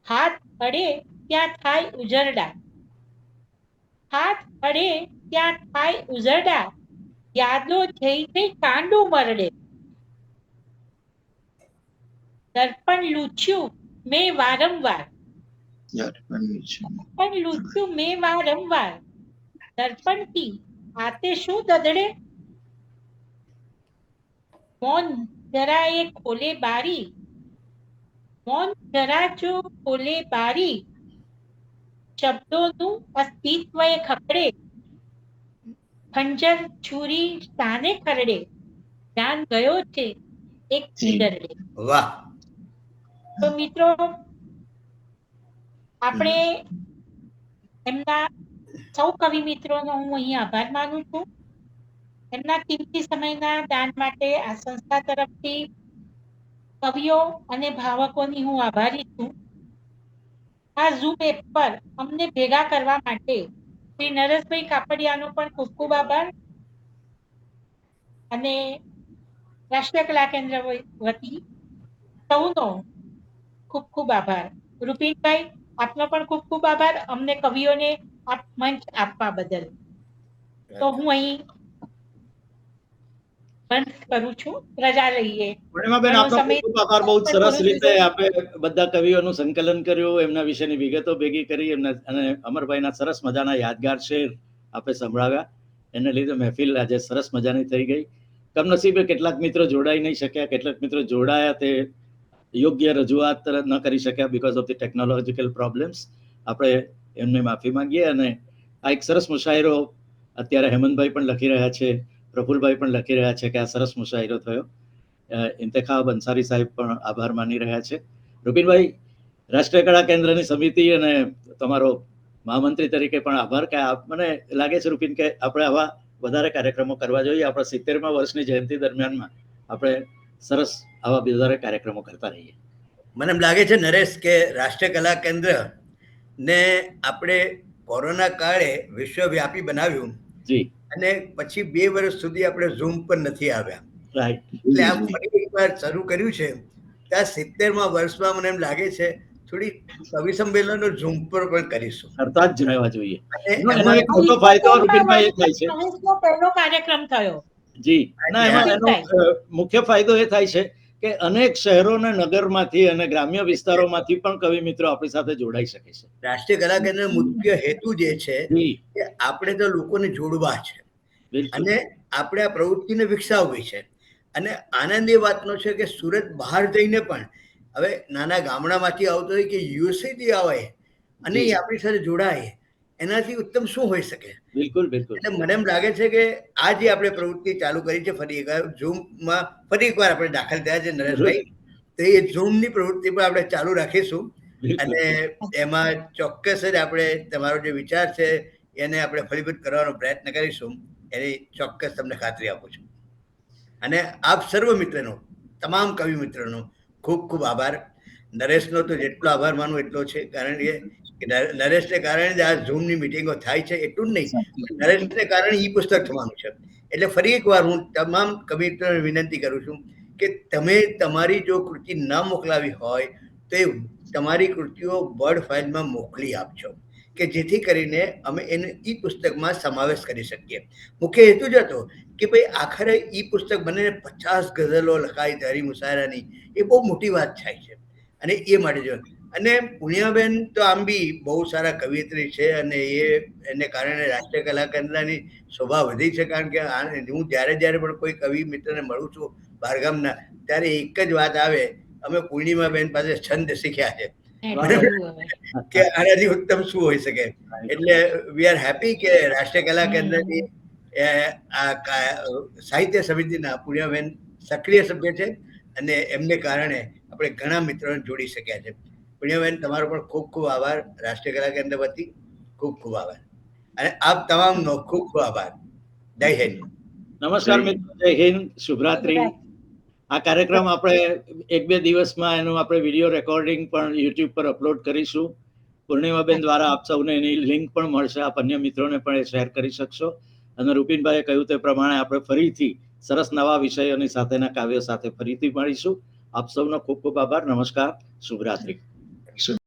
હાથ અડે ત્યાં થાય ઉજરડા, હાથ અડે ત્યાં થાય ઉજરડા, યાદો જઈ જઈ કાંડું મરડે. દર્પણ લૂછ્યું મેં વારંવાર, દર્પણ લૂછ્યું મેં વારંવાર, દર્પણથી આતે શું દદડે. મૌન જરા એ ખોલે બારી, મૌન જરા જો ખોલે બારી, શબ્દોનું અસ્તિત્વ એ ખકડે, ખંજર છુરી શાને ખરડે, જાન ગયો છે એક ઉજરડે.
વાહ.
તો મિત્રો, આપણે એમના સૌ કવિ મિત્રોનો હું અહીં આભાર માનું છું. એમના કિંમતી સમયના દાન માટે આ સંસ્થા તરફથી કવિઓ અને ભાવકોની હું આભારી છું. આ ઝૂમ એપ પર અમને ભેગા કરવા માટે શ્રી નરેશભાઈ કાપડિયાનો પણ ખૂબ ખૂબ આભાર, અને રાષ્ટ્રીય કલા કેન્દ્ર વતી સૌનો ખૂબ ખૂબ આભાર. રૂપિનભાઈ, આપનો પણ ખૂબ ખૂબ આભાર અમને કવિઓને આપ મંચ આપવા બદલ. તો હું અહીં બંધ કરું છું, રજા લઈએ.
પૂર્ણિમાબેન, આપનો ખૂબ ખૂબ આભાર. બહુ સરસ રીતે આપે બધા કવિઓનું સંકલન કર્યું, એમના વિશેની વિગતો ભેગી કરી, એમના અને અમરભાઈના સરસ મજાના યાદગાર શેર આપે સંભળાવ્યા. એને લીધે મહેફિલ આજે સરસ મજાની થઈ ગઈ. કમનસીબે કેટલાક મિત્રો જોડાઈ નહીં શક્યા, કેટલાક મિત્રો જોડાયા તે યોગ્ય રજૂઆત ન કરી શક્યા because of the technological problems. આપણે એમને માફી માંગીએ. અને આ એક સરસ મુશાયરો અત્યારે હેમંતભાઈ પણ લખી રહ્યા છે, પ્રફુલભાઈ પણ લખી રહ્યા છે કે આ સરસ મુશાયરો થયો. ઇન્તખાબ અંસારી સાહેબ પણ આભાર માની રહ્યા છે. રૂપિનભાઈ, રાષ્ટ્રીય કળા કેન્દ્રની સમિતિ અને તમારો મહામંત્રી તરીકે પણ આભાર. કે મને લાગે છે રૂપિન કે આપણે આવા વધારે કાર્યક્રમો કરવા જોઈએ. આપણા 70મા વર્ષની જયંતિ દરમિયાનમાં આપણે સરસ આવા વધારે કાર્યક્રમો કરતા રહીએ.
મને એમ લાગે છે નરેશ કે રાષ્ટ્રીય કલા કેન્દ્ર ને આપણે કોરોના કાળે વિશ્વવ્યાપી બનાવ્યું, અને પછી 2 વર્ષ સુધી આપણે ઝૂમ પર નથી આવ્યા. એટલે આ ફરી એકવાર શરૂ કર્યું છે. ત્યાં 70મા વર્ષમાં મને એમ લાગે છે થોડી કવિ સંમેલનો ઝૂમ પર પણ કરીશું.
કરતા જ રહેવા જોઈએ. એનો એક મોટો ફાયદો રૂપિનભાઈ એ થાય છે.
પહેલો કાર્યક્રમ થયો.
જી, ના, એમાં એનો મુખ્ય ફાયદો એ થાય છે કે અનેક શહેરો અને નગરમાંથી અને ગ્રામ્ય વિસ્તારોમાંથી પણ કવિ મિત્રો આપણી સાથે જોડાઈ શકે છે.
રાષ્ટ્રીય કલા કેન્દ્રનો મુખ્ય હેતુ જે છે કે આપણે તો લોકોને જોડવા છે અને આપણે આ પ્રવૃત્તિને વિકસાવવી છે. અને આનંદ એ વાતનો છે કે સુરત બહાર જઈને પણ હવે નાના ગામડામાંથી આવતો હોય કે યુએસએથી આવે અને એ આપણી સાથે જોડાય, એનાથી ઉત્તમ શું હોઈ શકે.
બિલકુલ બિલકુલ.
એટલે મને એમ લાગે છે કે આ જે આપણે પ્રવૃત્તિ ચાલુ કરી છે, ફરી એકવાર ઝૂમમાં ફરી એકવાર આપણે દાખલ થયા છે નરેશભાઈ, તો એ ઝૂમની પ્રવૃત્તિ પણ આપણે ચાલુ રાખીશું. અને એમાં ચોક્કસ જ આપણે તમારો જે વિચાર છે એને આપણે ફળીભૂત કરવાનો પ્રયત્ન કરીશું, એની ચોક્કસ તમને ખાતરી આપું છું. અને આપ સર્વ મિત્રનો, તમામ કવિ મિત્રોનો ખૂબ ખૂબ આભાર. નરેશનો તો જેટલો આભાર માનું એટલો છે, કારણ કે નરેશને કારણે જ આ ઝૂમની મિટિંગો થાય છે. એટલું જ નહીં, નરેશને કારણે ઈ પુસ્તક થવાનું છે. એટલે ફરી એકવાર હું તમામ કવિ મિત્રોને વિનંતી કરું છું કે તમે તમારી જો કૃતિ ન મોકલાવી હોય તો એ તમારી કૃતિઓ વર્ડ ફાઇલમાં મોકલી આપજો કે જેથી કરીને અમે એને ઈ પુસ્તકમાં સમાવેશ કરી શકીએ. મુખ્ય હેતુ જ હતો કે ભાઈ આખરે ઈ પુસ્તક બનીને 50 ગઝલો લખાઈ ધારી મુશાયરાની, એ બહુ મોટી વાત થાય છે અને એ માટે જો. અને પુણ્યાબેન તો આમ બી બહુ સારા કવિયત્રી છે અને એને કારણે રાષ્ટ્રીય કલા કેન્દ્રની શોભા વધી છે. કારણ કે હું જ્યારે પણ કોઈ કવિ મિત્રને મળું છું બહારગામના, ત્યારે એક જ વાત આવે, અમે પૂર્ણિમાબેન પાસે છંદ શીખ્યા છે કે આનાથી ઉત્તમ શું હોઈ શકે. એટલે વી આર હેપી કે રાષ્ટ્રીય કલા કેન્દ્રની સાહિત્ય સમિતિના પૂર્ણિમાબેન સક્રિય સભ્ય છે અને એમને કારણે આપણે ઘણા મિત્રોને જોડી શક્યા છે. પુણ્યબેન, તમારો પણ ખૂબ ખૂબ આભાર. રાષ્ટ્રીય કલા કેન્દ્ર વતી ખૂબ ખૂબ આભાર અને આપ તમામનો ખૂબ ખૂબ આભાર. જય હિન્દ.
નમસ્કાર મિત્રો, જય હિન્દ, શુભરાત્રી. આ કાર્યક્રમ આપણે 1-2 દિવસમાં એનું આપણે વિડીયો રેકોર્ડિંગ પણ યુટ્યુબ પર અપલોડ કરીશું. પૂર્ણિમાબેન દ્વારા આપ સૌને એની લિંક પણ મળશે. આપ અન્ય મિત્રોને પણ એ શેર કરી શકશો. અને રૂપિનભાઈએ કહ્યું તે પ્રમાણે આપણે ફરીથી સરસ નવા વિષયોની સાથેના કાવ્યો સાથે ફરીથી મળીશું. આપ સૌનો ખૂબ ખૂબ આભાર. નમસ્કાર, શુભરાત્રી.